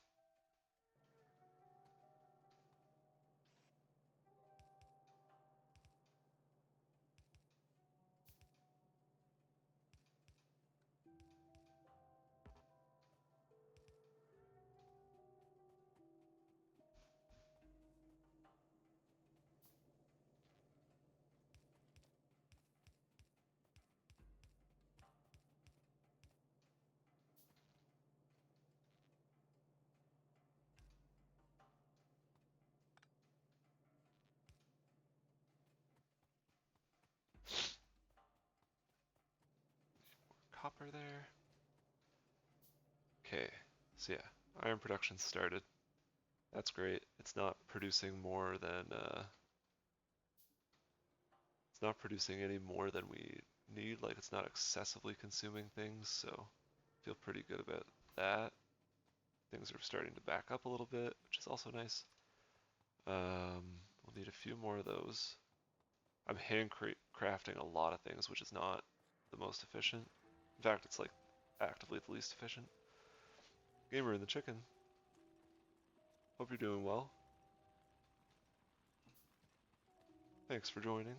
Copper there. Okay, so yeah, iron production started. That's great. It's not producing more than it's not producing any more than we need. Like it's not excessively consuming things, so feel pretty good about that. Things are starting to back up a little bit, which is also nice. We'll need a few more of those. I'm crafting a lot of things, which is not the most efficient. In fact, it's like actively the least efficient. Gamer and the chicken. Hope you're doing well. Thanks for joining.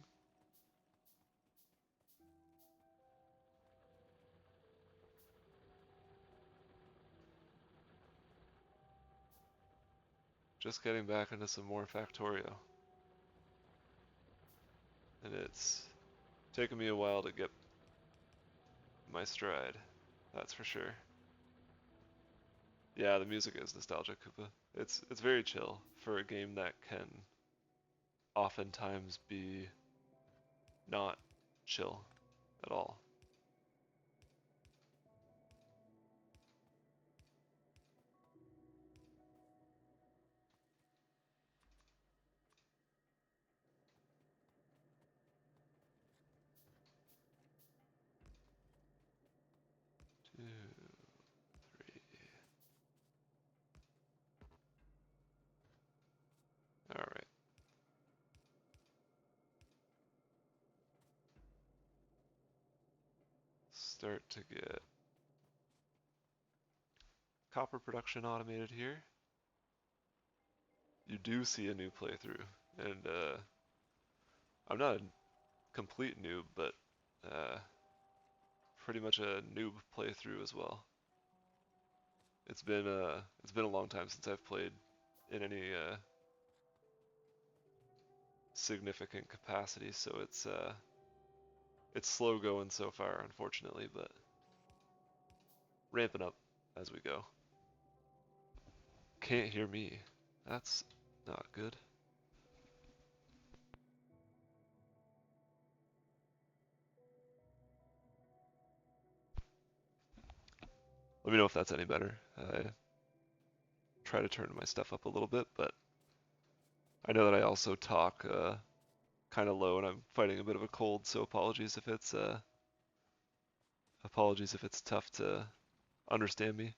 Just getting back into some more Factorio. And it's taken me a while to get my stride, that's for sure. Yeah, the music is nostalgic, Koopa. It's very chill for a game that can oftentimes be not chill at all. Two, three. All right. Start to get copper production automated here. You do see a new playthrough, and I'm not a complete noob, but pretty much a noob playthrough as well. It's been a long time since I've played in any significant capacity, so it's slow going so far, unfortunately, but ramping up as we go. Can't hear me. That's not good. Let me know if that's any better. I try to turn my stuff up a little bit, but I know that I also talk kind of low, and I'm fighting a bit of a cold, so apologies if it's tough to understand me.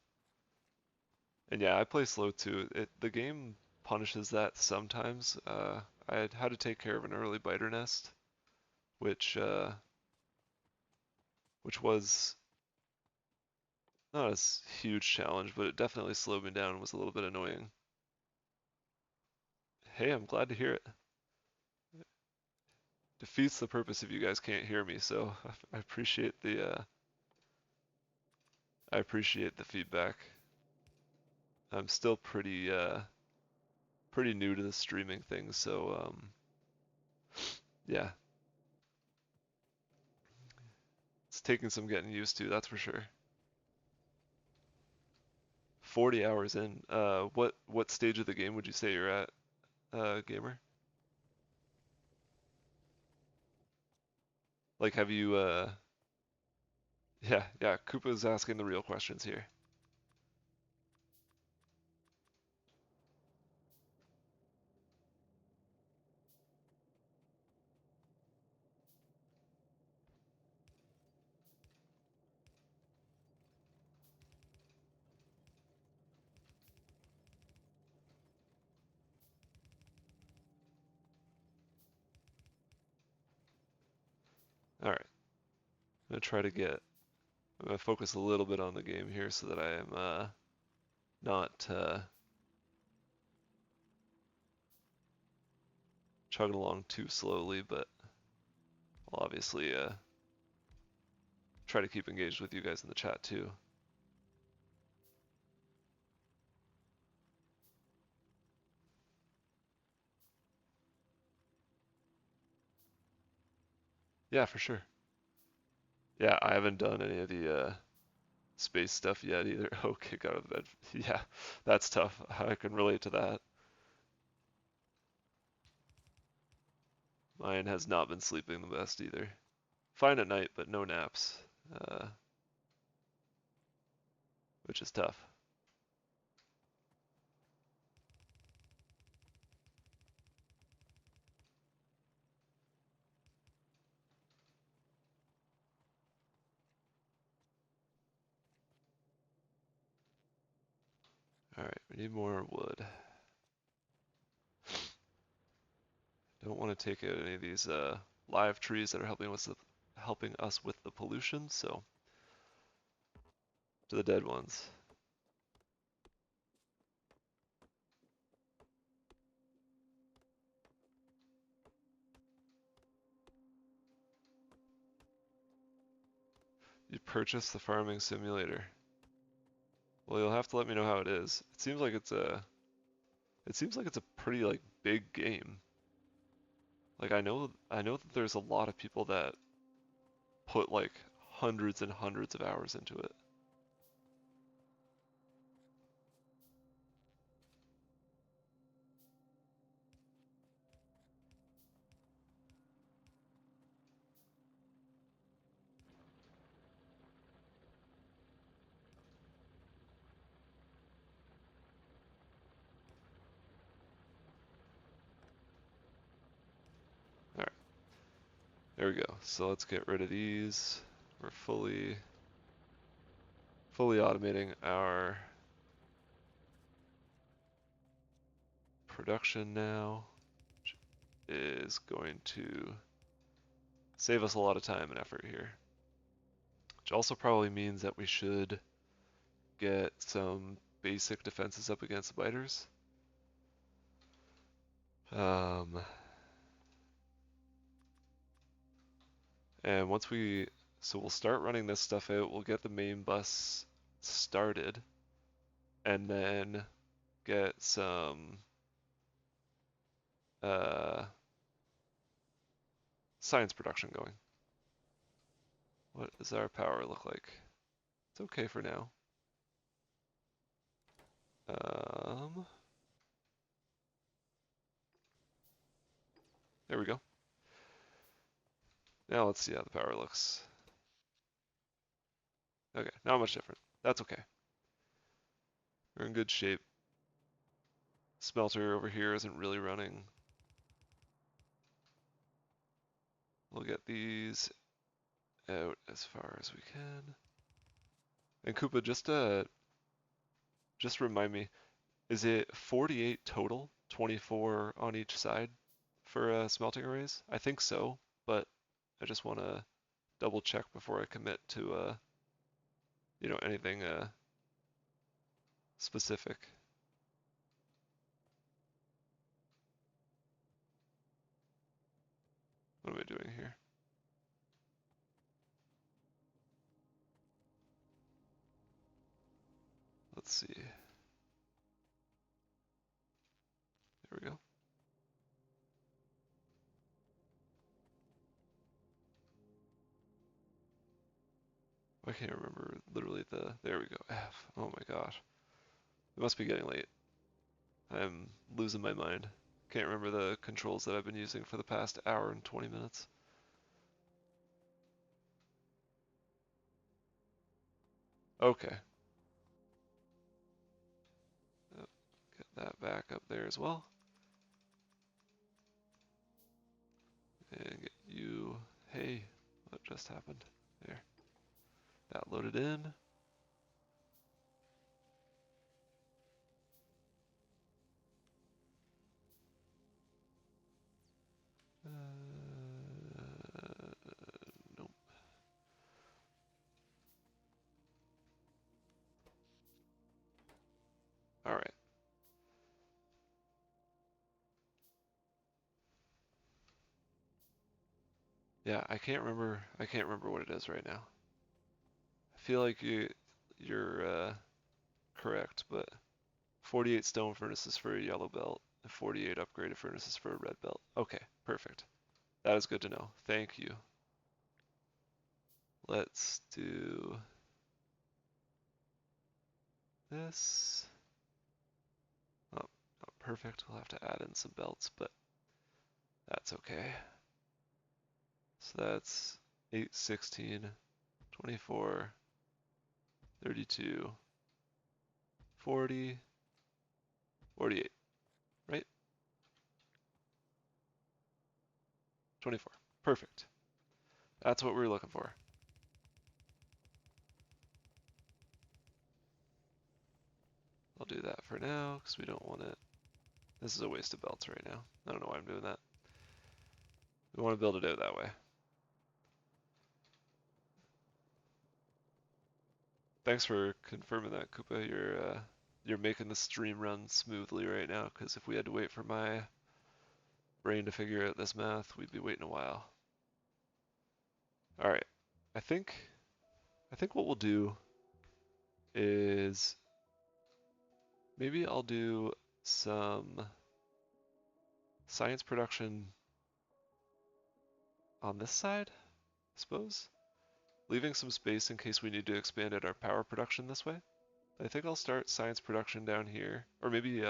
And yeah, I play slow too. The game punishes that sometimes. I had to take care of an early biter nest, which was not a huge challenge, but it definitely slowed me down and was a little bit annoying. Hey, I'm glad to hear it. Defeats the purpose if you guys can't hear me, so I appreciate the feedback. I'm still pretty new to the streaming thing, so yeah, it's taking some getting used to, that's for sure. 40 hours in. What stage of the game would you say you're at, gamer? Like, have you yeah, Koopa's asking the real questions here. All right, I'm gonna focus a little bit on the game here so that I am not chugging along too slowly, but I'll obviously try to keep engaged with you guys in the chat too. Yeah, for sure. Yeah, I haven't done any of the space stuff yet either. Oh, kick out of the bed. Yeah, that's tough. I can relate to that. Mine has not been sleeping the best either. Fine at night, but no naps, which is tough. Alright, we need more wood. Don't want to take out any of these live trees that are helping us with the pollution, so to the dead ones. You purchased the farming simulator. Well, you'll have to let me know how it is. It seems like it's a pretty like big game. Like I know that there's a lot of people that put like hundreds and hundreds of hours into it. All right, there we go. So let's get rid of these. We're fully automating our production now, which is going to save us a lot of time and effort here. Which also probably means that we should get some basic defenses up against the biters. And once so we'll start running this stuff out, we'll get the main bus started, and then get some science production going. What does our power look like? It's okay for now. There we go. Now let's see how the power looks. Okay, not much different. That's okay. We're in good shape. Smelter over here isn't really running. We'll get these out as far as we can. And Koopa, just remind me, is it 48 total? 24 on each side for smelting arrays? I think so, but I just want to double check before I commit to anything specific. What am I doing here? Let's see. There we go. I can't remember literally there we go. F. Oh my gosh. It must be getting late. I'm losing my mind. Can't remember the controls that I've been using for the past hour and 20 minutes. Okay. Get that back up there as well. And get you, hey, what just happened? There. That loaded in. Nope. All right. Yeah, I can't remember what it is right now. I feel like you're correct, but 48 stone furnaces for a yellow belt, and 48 upgraded furnaces for a red belt. Okay, perfect. That is good to know. Thank you. Let's do this. Oh, not perfect. We'll have to add in some belts, but that's okay. So that's 8, 16, 24, 32, 40, 48, right? 24. Perfect. That's what we were looking for. do that for now because we don't want it. This is a waste of belts right now. I don't know why I'm doing that. We want to build it out that way. Thanks for confirming that, Koopa. You're making the stream run smoothly right now, because if we had to wait for my brain to figure out this math, we'd be waiting a while. All right, I think what we'll do is maybe I'll do some science production on this side, I suppose, leaving some space in case we need to expand out our power production this way. I think I'll start science production down here, or maybe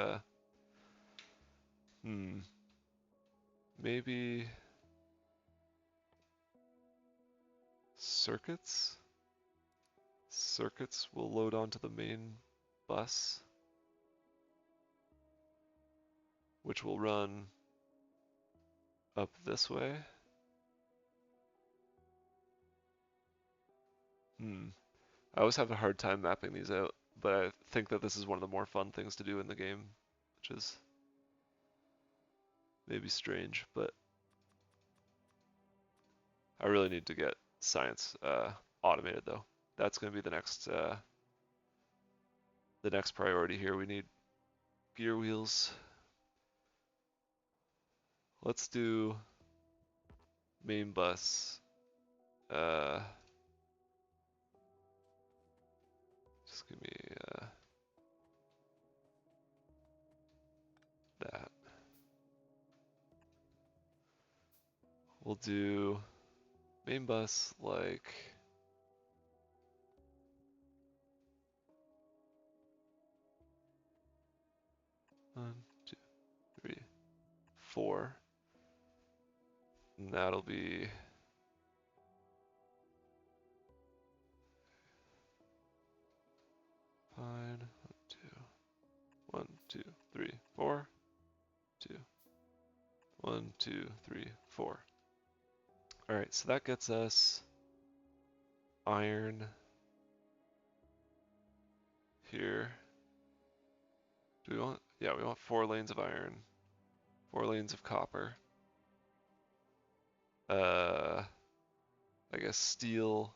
maybe circuits. Circuits will load onto the main bus, which will run up this way. I always have a hard time mapping these out, but I think that this is one of the more fun things to do in the game, which is maybe strange, but I really need to get science automated though. That's going to be the next priority here. We need gear wheels. Let's do main bus. Just give me that. We'll do main bus like 1, 2, 3, 4. And that'll be fine. 1, 2, 3, 4. 2. 1, 2, 3, 4. All right, so that gets us iron here. Do we want? Yeah, we want 4 lanes of iron, 4 lanes of copper. I guess steel,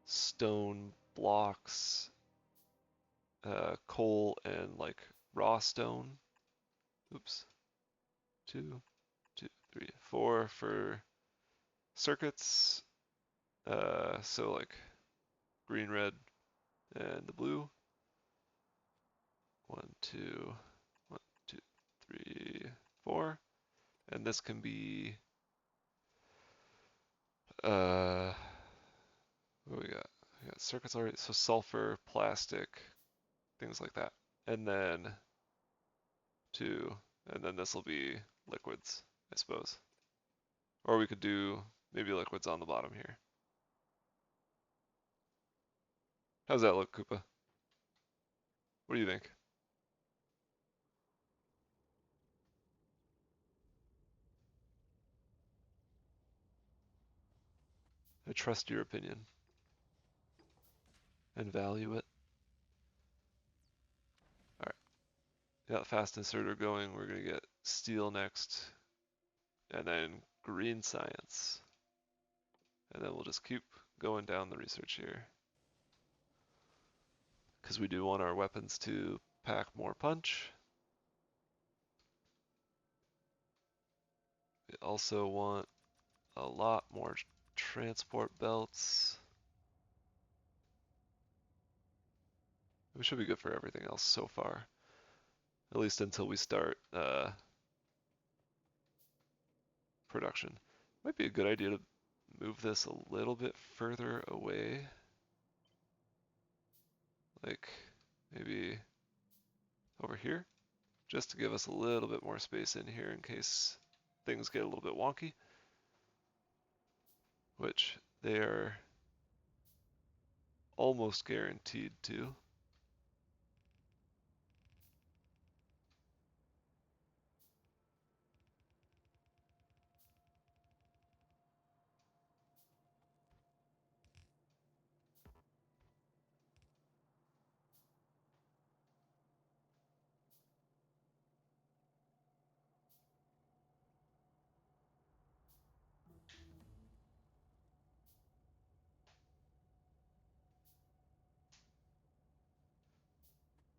stone blocks, coal, and like raw stone. Oops. 2, 2, 3, 4 for circuits. So like green, red, and the blue. 1, 2, 1, 2, 3, 4. And this can be what we got? We got circuits already, so sulfur, plastic, things like that. And then 2, and then this will be liquids, I suppose. Or we could do maybe liquids on the bottom here. How's that look, Koopa? What do you think? I trust your opinion and value it. All right, got fast inserter going. We're gonna get steel next, and then green science, and then we'll just keep going down the research here, because we do want our weapons to pack more punch. We also want a lot more transport belts. We should be good for everything else so far, at least until we start production. Might be a good idea to move this a little bit further away, like maybe over here, just to give us a little bit more space in here in case things get a little bit wonky, which they are almost guaranteed to.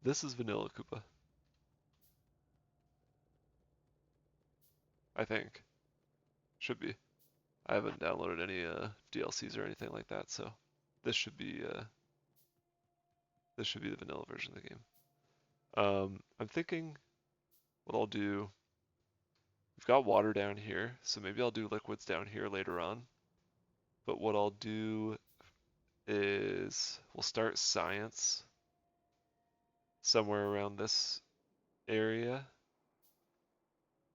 This is vanilla Koopa, I think. Should be. I haven't downloaded any DLCs or anything like that, so this should be the vanilla version of the game. I'm thinking what I'll do. We've got water down here, so maybe I'll do liquids down here later on. But what I'll do is we'll start science somewhere around this area,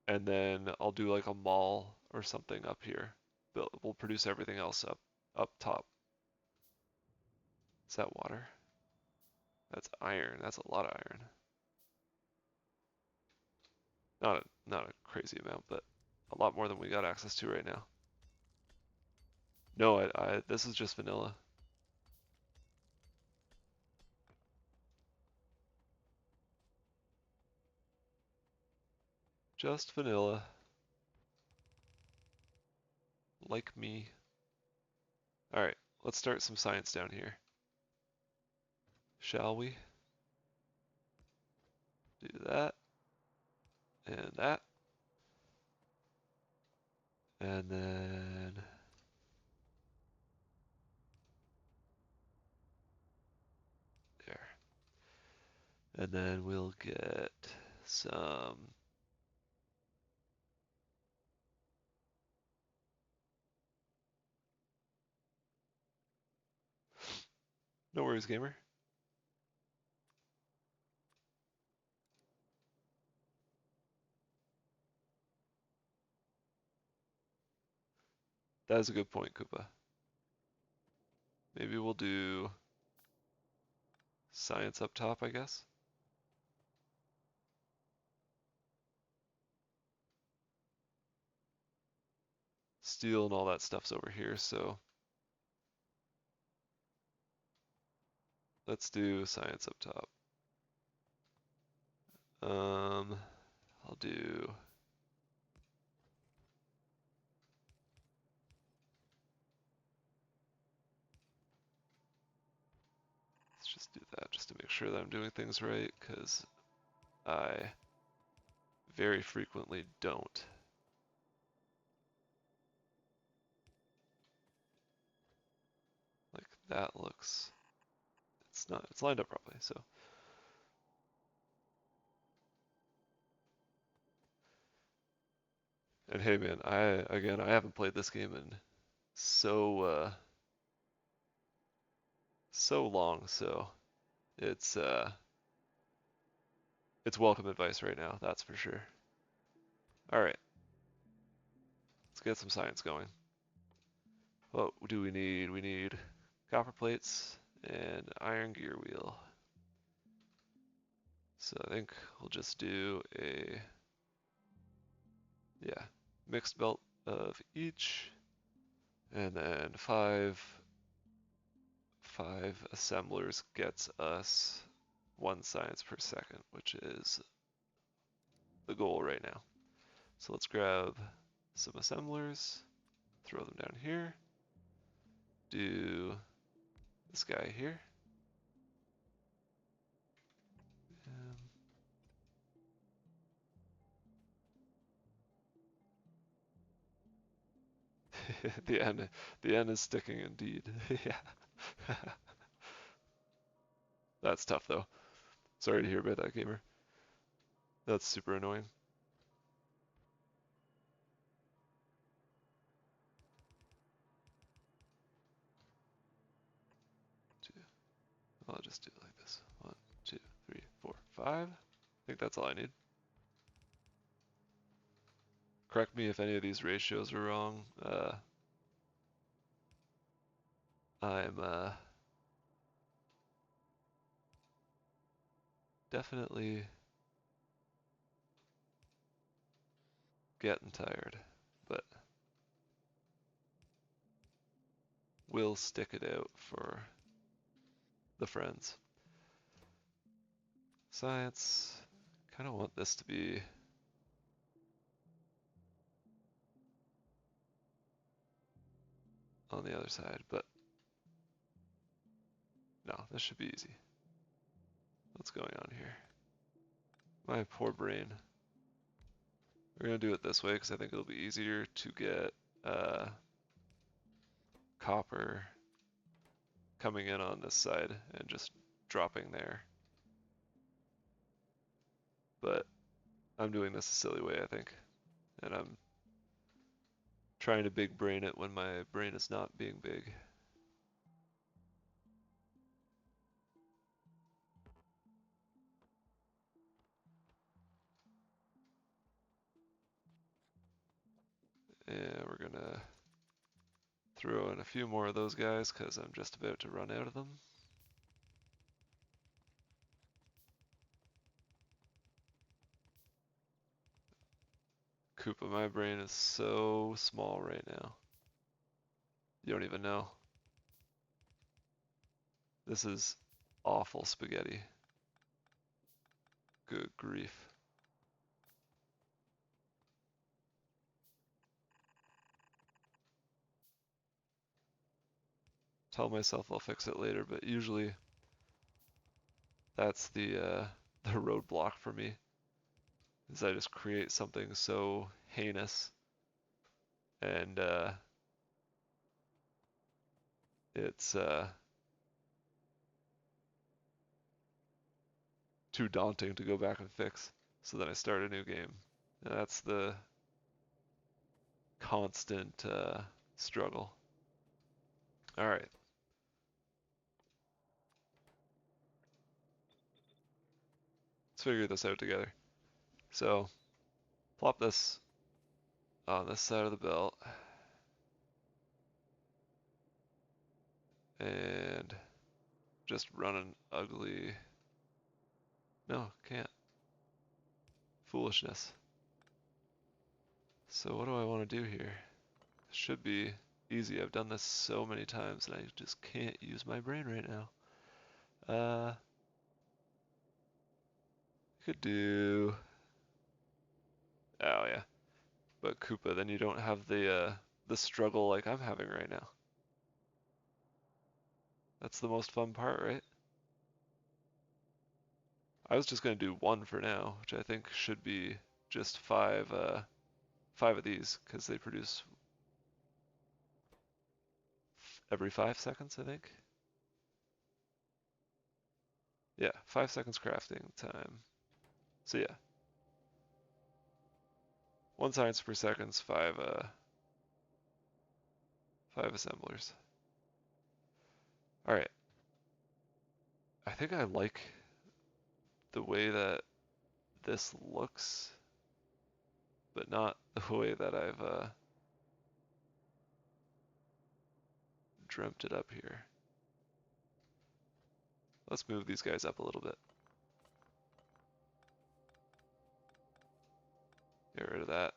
and then I'll do like a mall or something up here. But we'll produce everything else up top. Is that water? That's iron. That's a lot of iron. Not a crazy amount, but a lot more than we got access to right now. No, this is just vanilla. Just vanilla. Like me. Alright, let's start some science down here. Shall we? Do that. And that. And then... there. And then we'll get some... no worries, gamer. That is a good point, Koopa. Maybe we'll do science up top, I guess. Steel and all that stuff's over here, so let's do science up top. I'll do... let's just do that just to make sure that I'm doing things right, because I very frequently don't. Like that looks, it's lined up properly, so. And hey man, I haven't played this game in so long, so it's it's welcome advice right now, that's for sure. All right, let's get some science going. What do we need? We need copper plates and iron gear wheel. So I think we'll just do a, yeah, mixed belt of each, and then five assemblers gets us 1 science per second, which is the goal right now. So let's grab some assemblers, throw them down here, do this guy here. the end is sticking indeed. Yeah. That's tough though. Sorry to hear about that, gamer. That's super annoying. I'll just do it like this. 1, 2, 3, 4, 5. I think that's all I need. Correct me if any of these ratios are wrong. I'm definitely getting tired, but we'll stick it out for the friends. Science, kind of want this to be on the other side, but no, this should be easy. What's going on here? My poor brain. We're gonna do it this way because I think it'll be easier to get copper coming in on this side and just dropping there. But I'm doing this a silly way, I think. And I'm trying to big brain it when my brain is not being big. And we're gonna throw in a few more of those guys because I'm just about to run out of them. Koopa, my brain is so small right now. You don't even know. This is awful spaghetti. Good grief. Tell myself I'll fix it later, but usually that's the roadblock for me. Is I just create something so heinous and it's too daunting to go back and fix. So then I start a new game. And that's the constant struggle. All right. Let's figure this out together. So plop this on this side of the belt. And just run an ugly... No, can't. Foolishness. So what do I want to do here? Should be easy. I've done this so many times and I just can't use my brain right now. Could do... Oh yeah. But Koopa, then you don't have the struggle like I'm having right now. That's the most fun part, right? I was just gonna do one for now, which I think should be just five of these, because they produce every 5 seconds, I think. Yeah, 5 seconds crafting time. So yeah, 1 science per second, 5 assemblers. All right. I think I like the way that this looks, but not the way that I've dreamt it up here. Let's move these guys up a little bit. Get rid of that.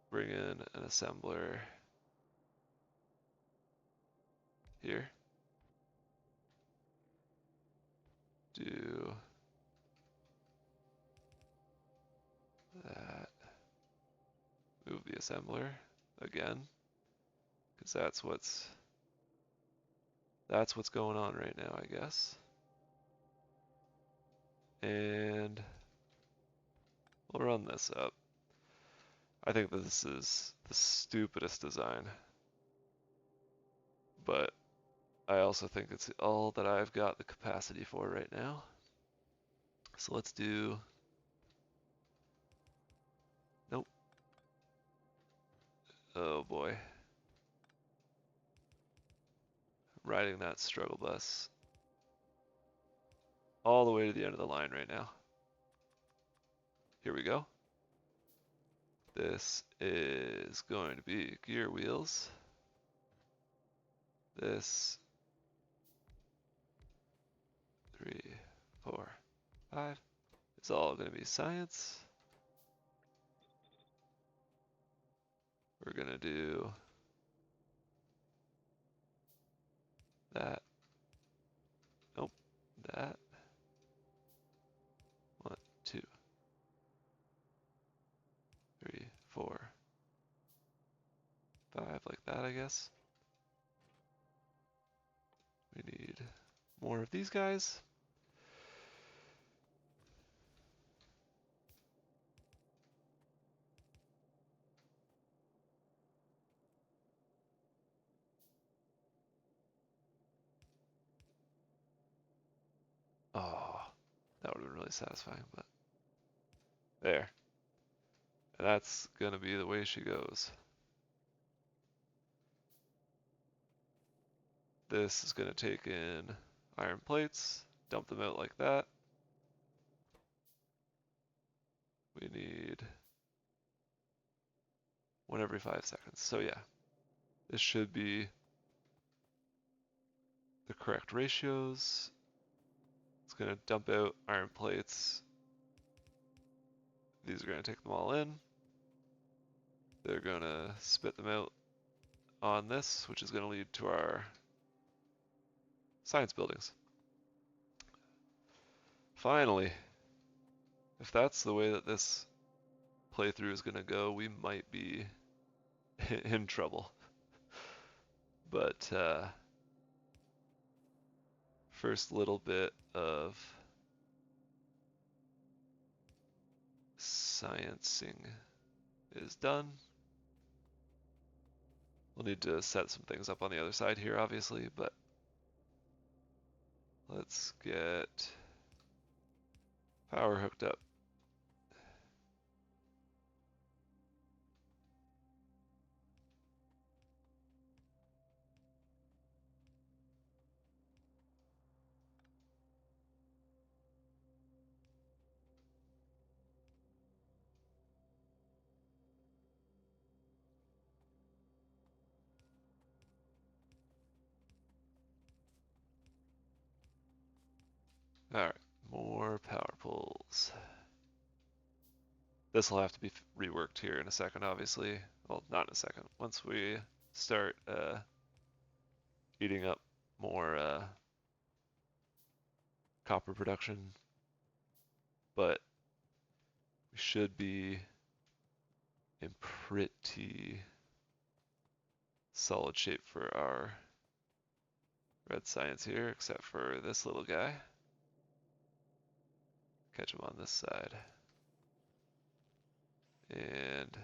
Bring in an assembler here. Do that. Move the assembler again, because that's what's going on right now, I guess. And we'll run this up. I think this is the stupidest design, but I also think it's all that I've got the capacity for right now. So let's do... Nope. Oh boy. Riding that struggle bus all the way to the end of the line right now. Here we go. This is going to be gear wheels. This 3, 4, 5. It's all going to be science. We're going to do that. Nope. That. 1, 2, 3, 4, 5, like that, I guess. We need more of these guys. really satisfying, but there. And that's gonna be the way she goes. This is gonna take in iron plates, dump them out like that. We need one every 5 seconds. So yeah, this should be the correct ratios. It's gonna dump out iron plates. These are gonna take them all in. They're gonna spit them out on this, which is gonna lead to our science buildings. Finally, if that's the way that this playthrough is gonna go, we might be in trouble. But first little bit of sciencing is done. We'll need to set some things up on the other side here, obviously, but let's get power hooked up. Alright, more power poles. This will have to be reworked here in a second, obviously. Well, not in a second. Once we start eating up more copper production. But we should be in pretty solid shape for our red science here, except for this little guy. Catch him on this side. And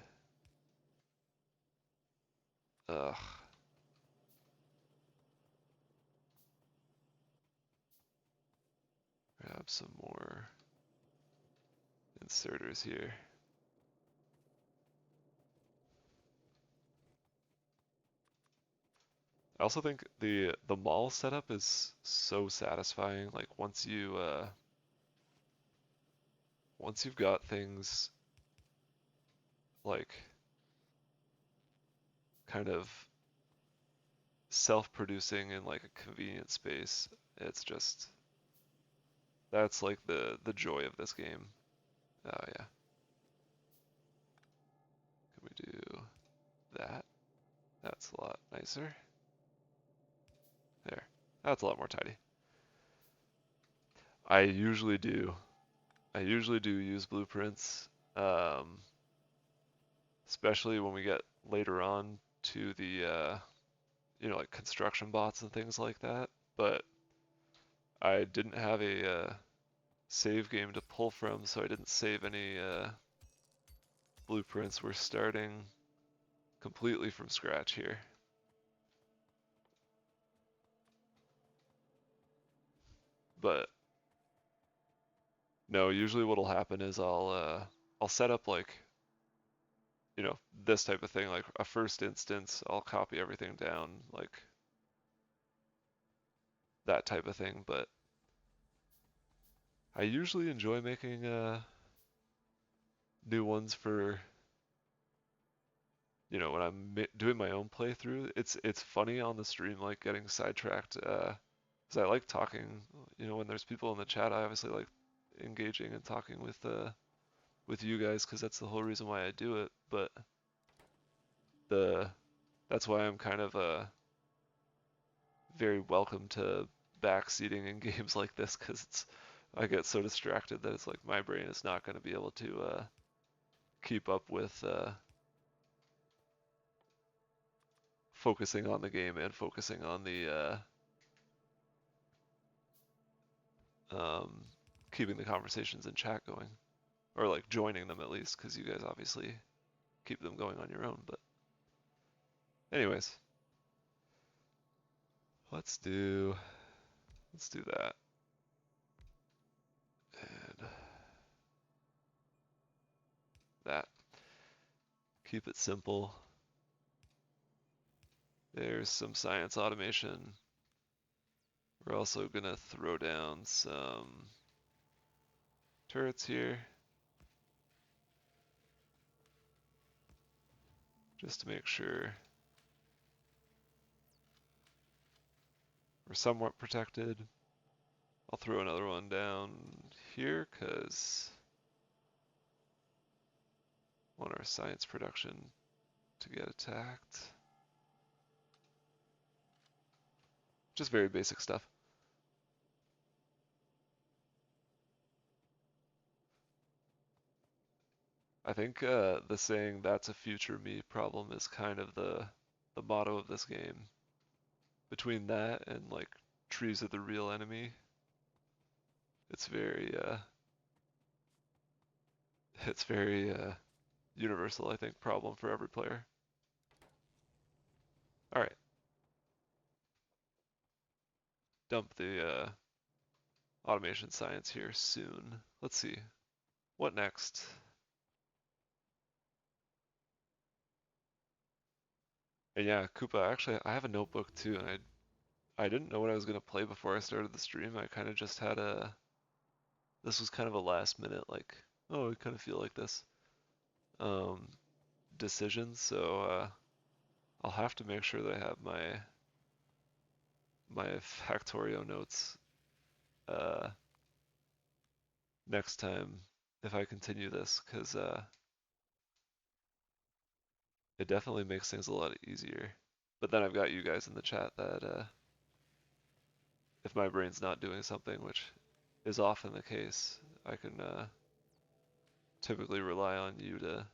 ugh. Grab some more inserters here. I also think the mall setup is so satisfying. Like once you've got things like kind of self-producing in like a convenient space, it's just that's like the joy of this game. Oh yeah. Can we do that? That's a lot nicer. There. That's a lot more tidy. I usually do use blueprints, especially when we get later on to the like construction bots and things like that. But I didn't have a save game to pull from, so I didn't save any blueprints. We're starting completely from scratch here. But no, usually what'll happen is I'll set up like this type of thing, like a first instance. I'll copy everything down, like that type of thing. But I usually enjoy making new ones for when I'm doing my own playthrough. It's funny on the stream, like getting sidetracked, because I like talking. When there's people in the chat, I obviously like engaging and talking with you guys, because that's the whole reason why I do it. But that's why I'm kind of very welcome to backseating in games like this, because I get so distracted that it's like my brain is not going to be able to keep up with focusing on the game and focusing on the keeping the conversations in chat going, or like joining them at least, because you guys obviously keep them going on your own. But anyways, let's do that. And Keep it simple. There's some science automation. We're also gonna throw down some turrets here, just to make sure we're somewhat protected. I'll throw another one down here because I want our science production to get attacked. Just very basic stuff. I think the saying "that's a future me" problem is kind of the motto of this game. Between that and like trees are the real enemy, it's very universal, I think, problem for every player. All right, dump the automation science here soon. Let's see, what next? And yeah, Koopa, actually, I have a notebook too, and I didn't know what I was gonna play before I started the stream. I kind of just had this was kind of a last minute, like, oh, I kind of feel like this um, decision, so I'll have to make sure that I have my Factorio notes uh, next time if I continue this, because it definitely makes things a lot easier. But then I've got you guys in the chat that if my brain's not doing something, which is often the case, I can typically rely on you to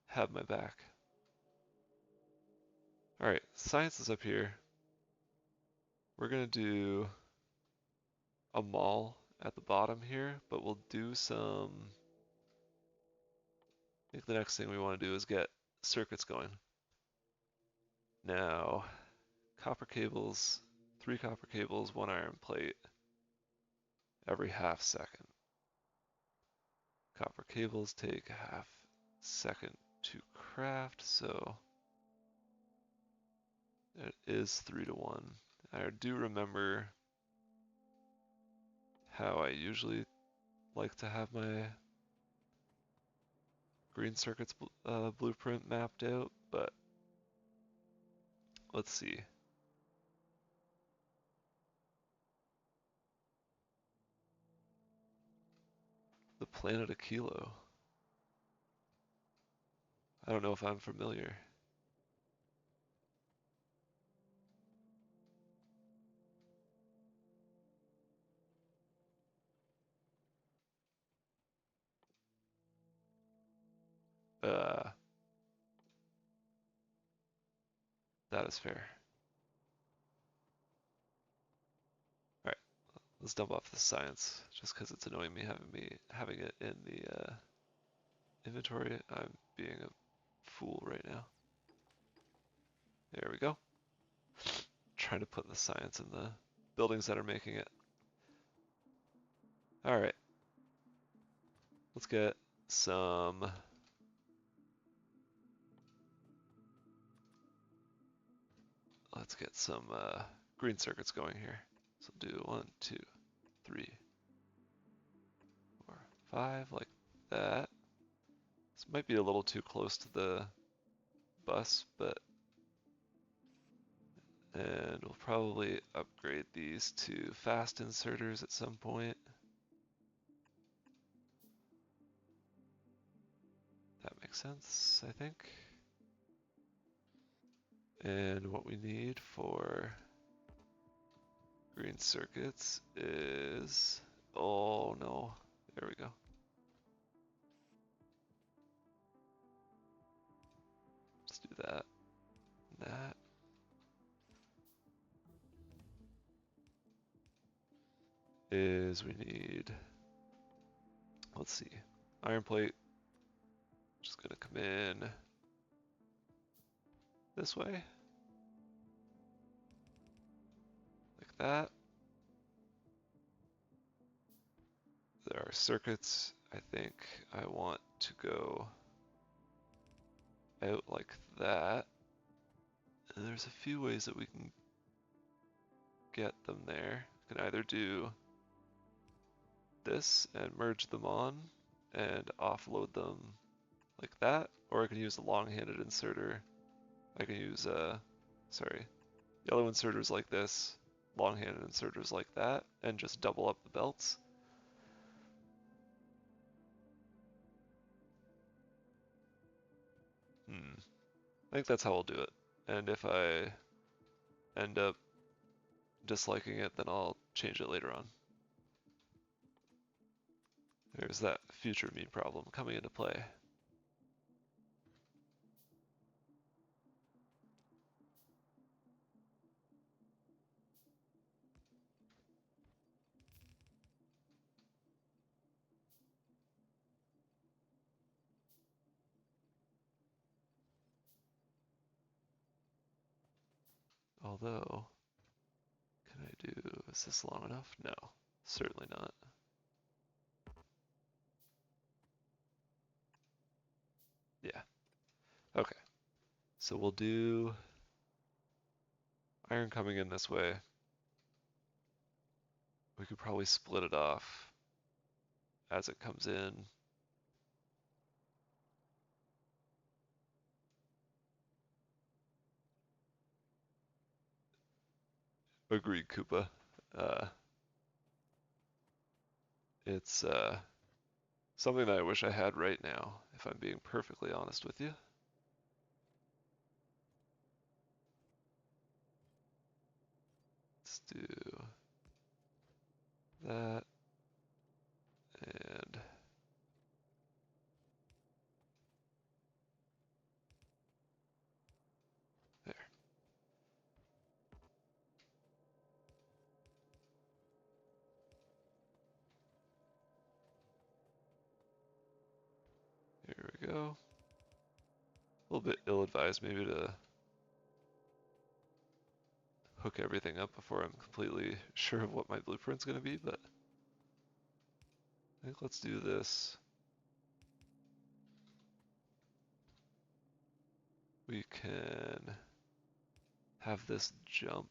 have my back. All right, science is up here. We're gonna do a mall at the bottom here, but we'll do some. I think the next thing we want to do is get circuits going. Now, copper cables, 3 copper cables, 1 iron plate every half second. Copper cables take a half second to craft, so it is 3 to 1. I do remember how I usually like to have my green circuits blueprint mapped out, but let's see. The planet Aquilo. I don't know if I'm familiar. Uh, that is fair. Alright, let's dump off the science, just because it's annoying having it in the inventory. I'm being a fool right now. There we go. Trying to put the science in the buildings that are making it. Alright, let's get some green circuits going here. So do 1, 2, 3, 4, 5, like that. This might be a little too close to the bus, but and we'll probably upgrade these to fast inserters at some point. That makes sense, I think. And what we need for green circuits is, oh no, there we go. Let's do that. That is, we need, let's see, iron plate. Just gonna come in this way, like that. There are circuits. I think I want to go out like that. And there's a few ways that we can get them there. We can either do this and merge them on and offload them like that, or I can use a long-handed inserter. I can use, yellow inserters like this, long-handed inserters like that, and just double up the belts. I think that's how I'll do it. And if I end up disliking it, then I'll change it later on. There's that future me problem coming into play. Although, can I do, is this long enough? No, certainly not. Yeah, okay. So we'll do iron coming in this way. We could probably split it off as it comes in. Agreed, Koopa. It's something that I wish I had right now, if I'm being perfectly honest with you. Let's do that, and there. Here we go. A little bit ill-advised maybe to hook everything up before I'm completely sure of what my blueprint's going to be, but I think let's do this. We can have this jump.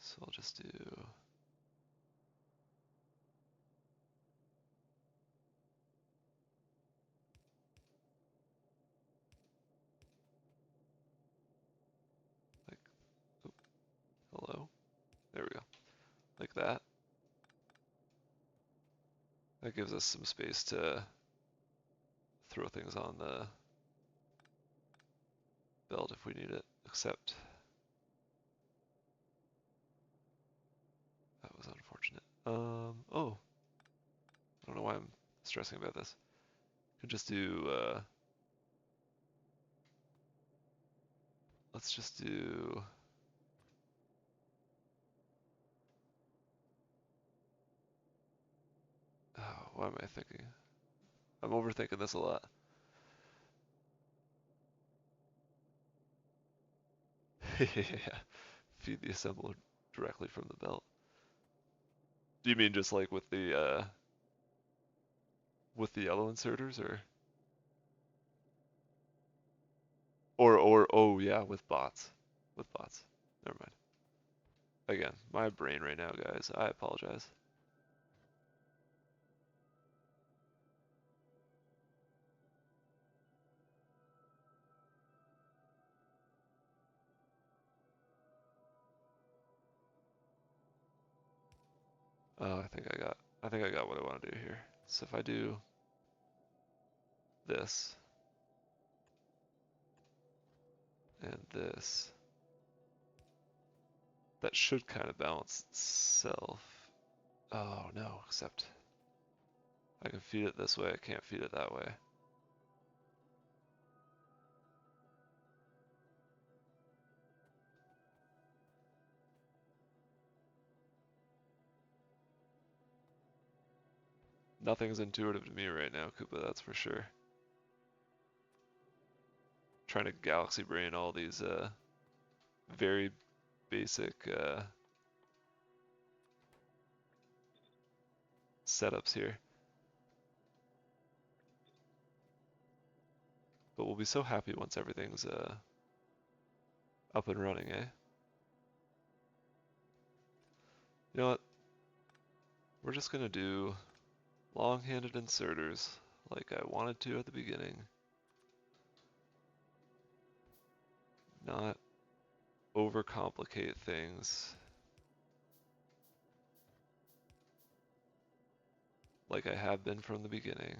So I'll just do like, oh, hello. There we go. Like that. That gives us some space to throw things on the belt if we need it, except that was unfortunate. Oh, I don't know why I'm stressing about this. Could just do, let's just do, oh, what am I thinking? I'm overthinking this a lot. Yeah, feed the assembler directly from the belt. Do you mean just like with the yellow inserters, or oh yeah, with bots, with bots. Never mind. Again, my brain right now, guys. I apologize. Oh, I think I got what I want to do here. So if I do this and this, that should kind of balance itself. Oh no, except I can feed it this way, I can't feed it that way. Nothing's intuitive to me right now, Koopa, that's for sure. Trying to galaxy brain all these very basic setups here. But we'll be so happy once everything's up and running, eh? You know what? We're just gonna do long-handed inserters like I wanted to at the beginning. Not overcomplicate things like I have been from the beginning.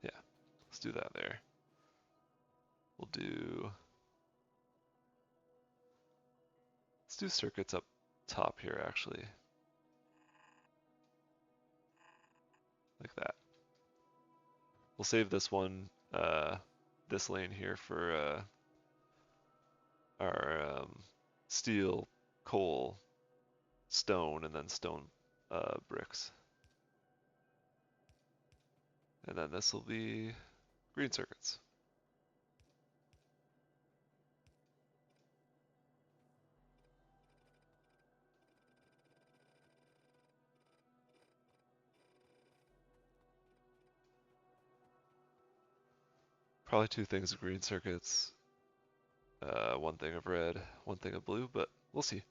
Yeah, let's do that there. Let's do circuits up top here actually, like that. We'll save this one, this lane here for our steel, coal, stone, and then stone bricks. And then this will be green circuits. Probably two things of green circuits, one thing of red, one thing of blue, but we'll see.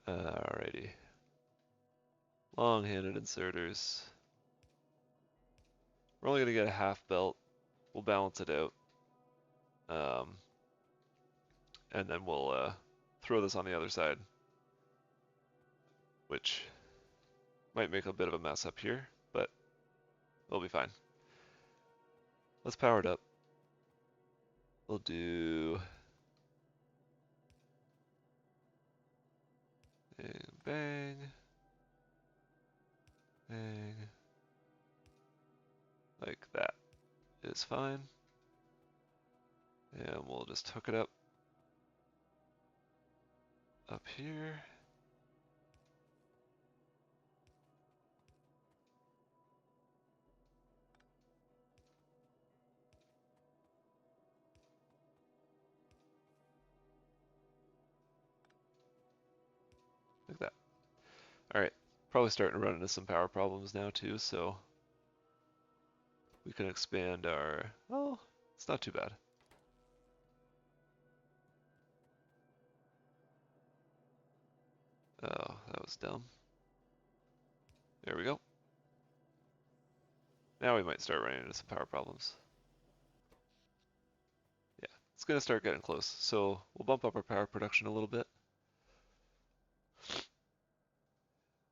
Alrighty. Long-handed inserters. We're only going to get a half belt. We'll balance it out. And then we'll throw this on the other side, which might make a bit of a mess up here, but we'll be fine. Let's power it up. We'll do bang, bang, like that is fine. And we'll just hook it up here. Like that. Alright, probably starting to run into some power problems now too, so we can expand our, oh, it's not too bad. Oh, that was dumb. There we go. Now we might start running into some power problems. Yeah, it's gonna start getting close. So we'll bump up our power production a little bit.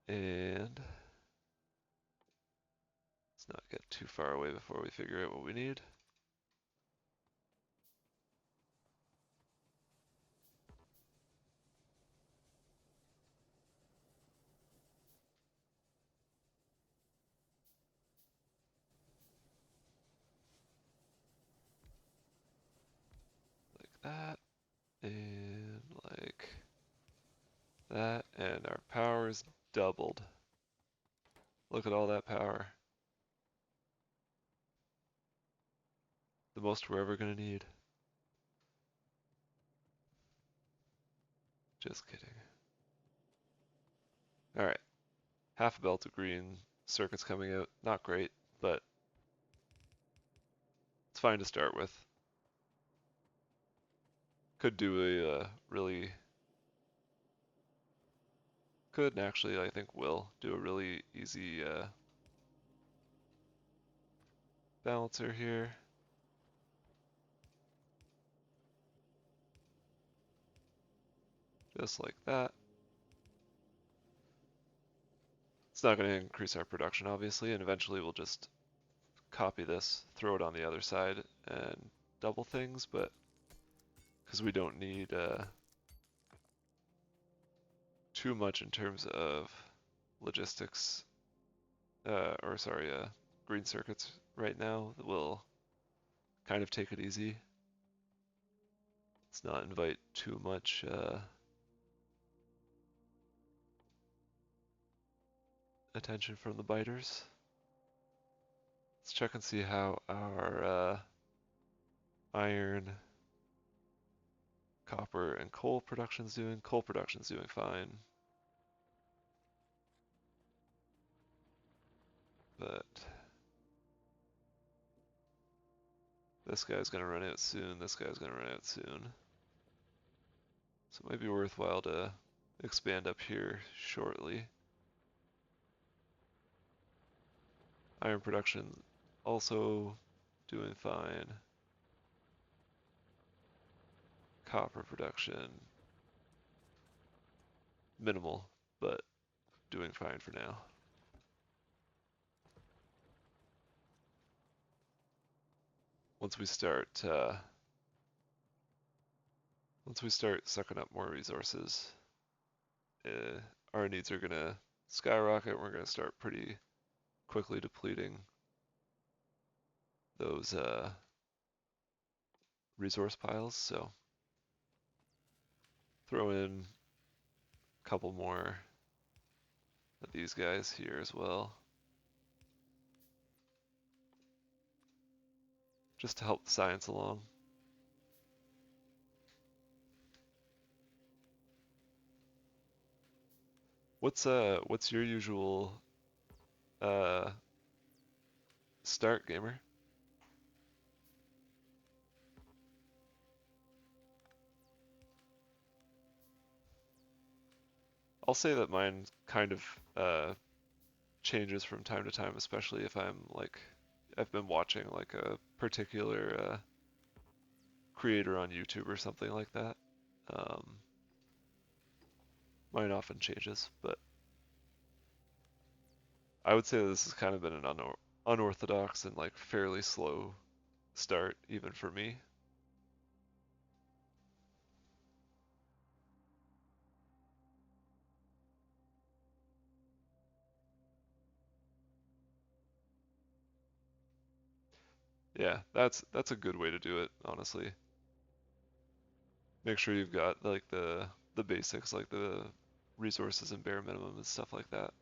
And let's not get too far away before we figure out what we need. Like that, and like that, and our power is doubled. Look at all that power. The most we're ever gonna need. Just kidding. Alright, half a belt of green circuits coming out. Not great, but it's fine to start with. Could do a really, could and actually I think will do a really easy balancer here. Just like that. It's not going to increase our production obviously, and eventually we'll just copy this, throw it on the other side, and double things, but because we don't need too much in terms of logistics, green circuits right now, we'll kind of take it easy. Let's not invite too much attention from the biters. Let's check and see how our iron, copper, and coal production's doing. Coal production's doing fine. But this guy's gonna run out soon. This guy's gonna run out soon. So it might be worthwhile to expand up here shortly. Iron production also doing fine. Copper production minimal, but doing fine for now. Once we start sucking up more resources, our needs are gonna skyrocket. We're gonna start pretty quickly depleting those resource piles. So throw in a couple more of these guys here as well, just to help the science along. What's your usual uh start, gamer? I'll say that mine kind of changes from time to time, especially if I've been watching like a particular creator on YouTube or something like that. Um, Mine often changes, but I would say this has kind of been an unorthodox and like fairly slow start, even for me. Yeah, that's a good way to do it, honestly. Make sure you've got like the basics, like the resources and bare minimum and stuff like that.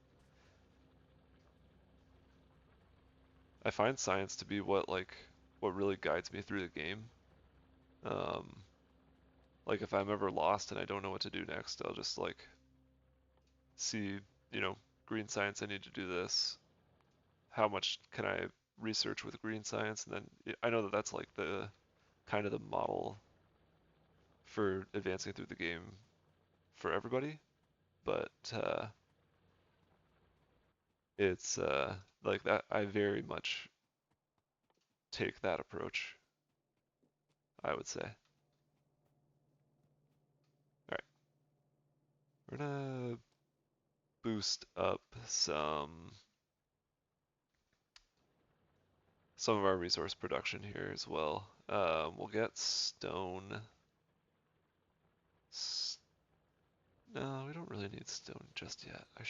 I find science to be what really guides me through the game. Um, like if I'm ever lost and I don't know what to do next, I'll just like see, you know, green science, I need to do this. How much can I research with green science? And then I know that that's like the kind of the model for advancing through the game for everybody, but it's like that. I very much take that approach, I would say. All right, we're gonna boost up some of our resource production here as well. We'll get stone. S No, we don't really need stone just yet. I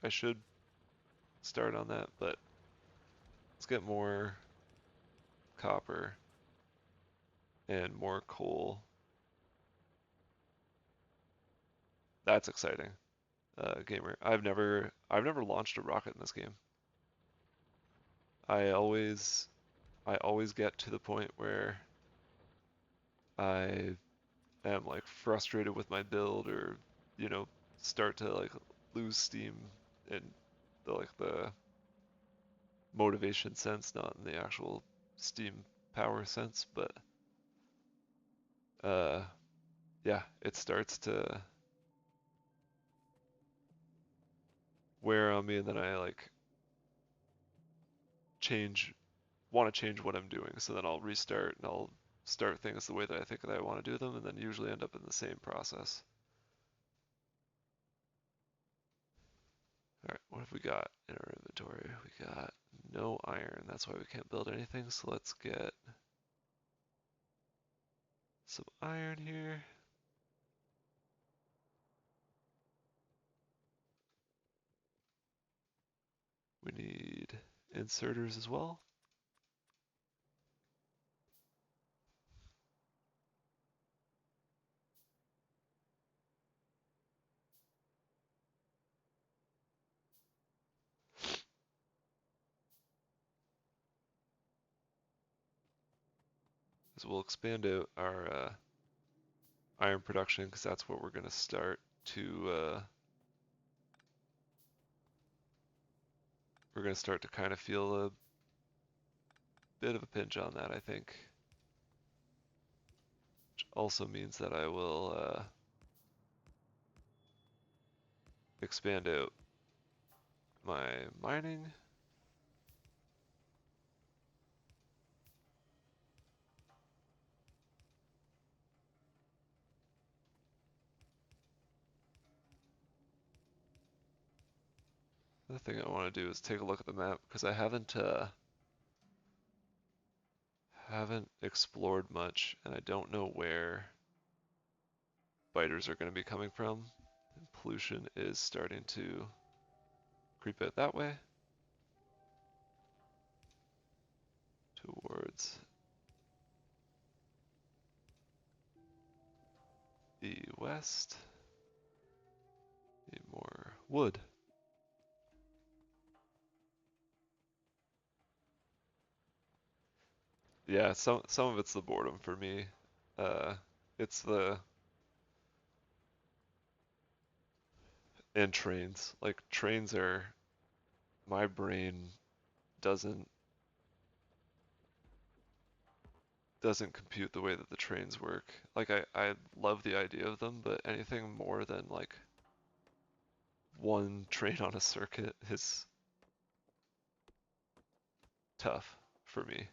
should start on that, but let's get more copper and more coal. That's exciting, gamer. I've never launched a rocket in this game. I always I always get to the point where I am like frustrated with my build or you know start to like lose steam in the motivation sense, not in the actual steam power sense, but uh yeah, it starts to wear on me and then I like change want to change what I'm doing. So then I'll restart and I'll start things the way that I think that I want to do them and then usually end up in the same process. All right, what have we got in our inventory? We got no iron. That's why we can't build anything. So let's get some iron here. We need inserters as well. is we'll expand out our iron production because that's what we're going to start to kind of feel a bit of a pinch on that, I think. Which also means that I will expand out my mining. The thing I want to do is take a look at the map because I haven't explored much and I don't know where biters are going to be coming from. And pollution is starting to creep out that way towards the west. Need more wood. Yeah, some of it's the boredom for me. Uh, it's the and trains. Like trains are my brain doesn't compute the way that the trains work. Like I love the idea of them, but anything more than like one train on a circuit is tough for me.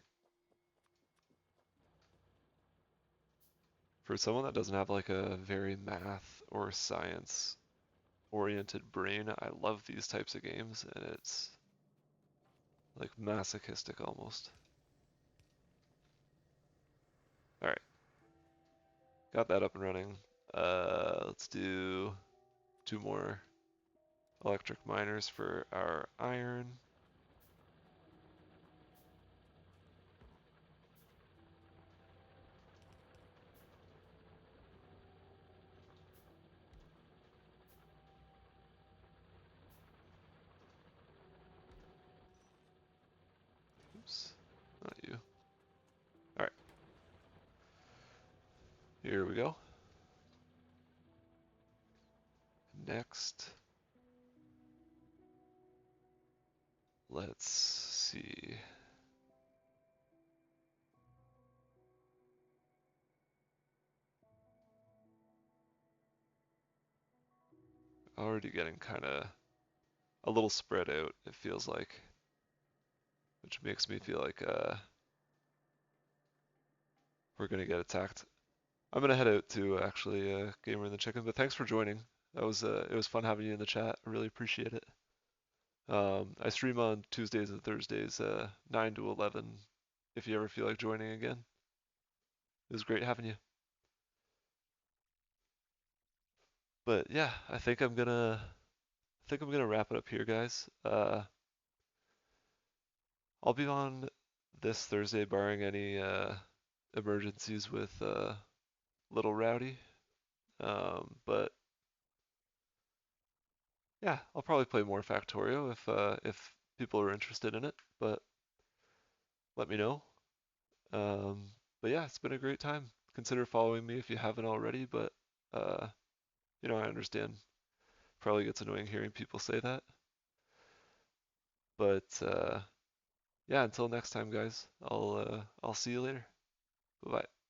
For someone that doesn't have like a very math or science oriented brain, I love these types of games and it's like masochistic almost. All right, got that up and running. Let's do 2 more electric miners for our iron. Oops, not you. All right, here we go. Next, let's see. Already getting kind of a little spread out, it feels like, which makes me feel like we're gonna get attacked. I'm gonna head out to actually Gamer and the Chicken, but thanks for joining. That was it was fun having you in the chat. I really appreciate it. I stream on Tuesdays and Thursdays, 9 to 11. If you ever feel like joining again, it was great having you. But yeah, I think I'm gonna wrap it up here, guys. I'll be on this Thursday, barring any emergencies with Little Rowdy. But yeah, I'll probably play more Factorio if people are interested in it. But let me know. Um, but yeah, it's been a great time. Consider following me if you haven't already. But uh, I understand. Probably gets annoying hearing people say that. But yeah, until next time, guys. I'll see you later. Bye bye.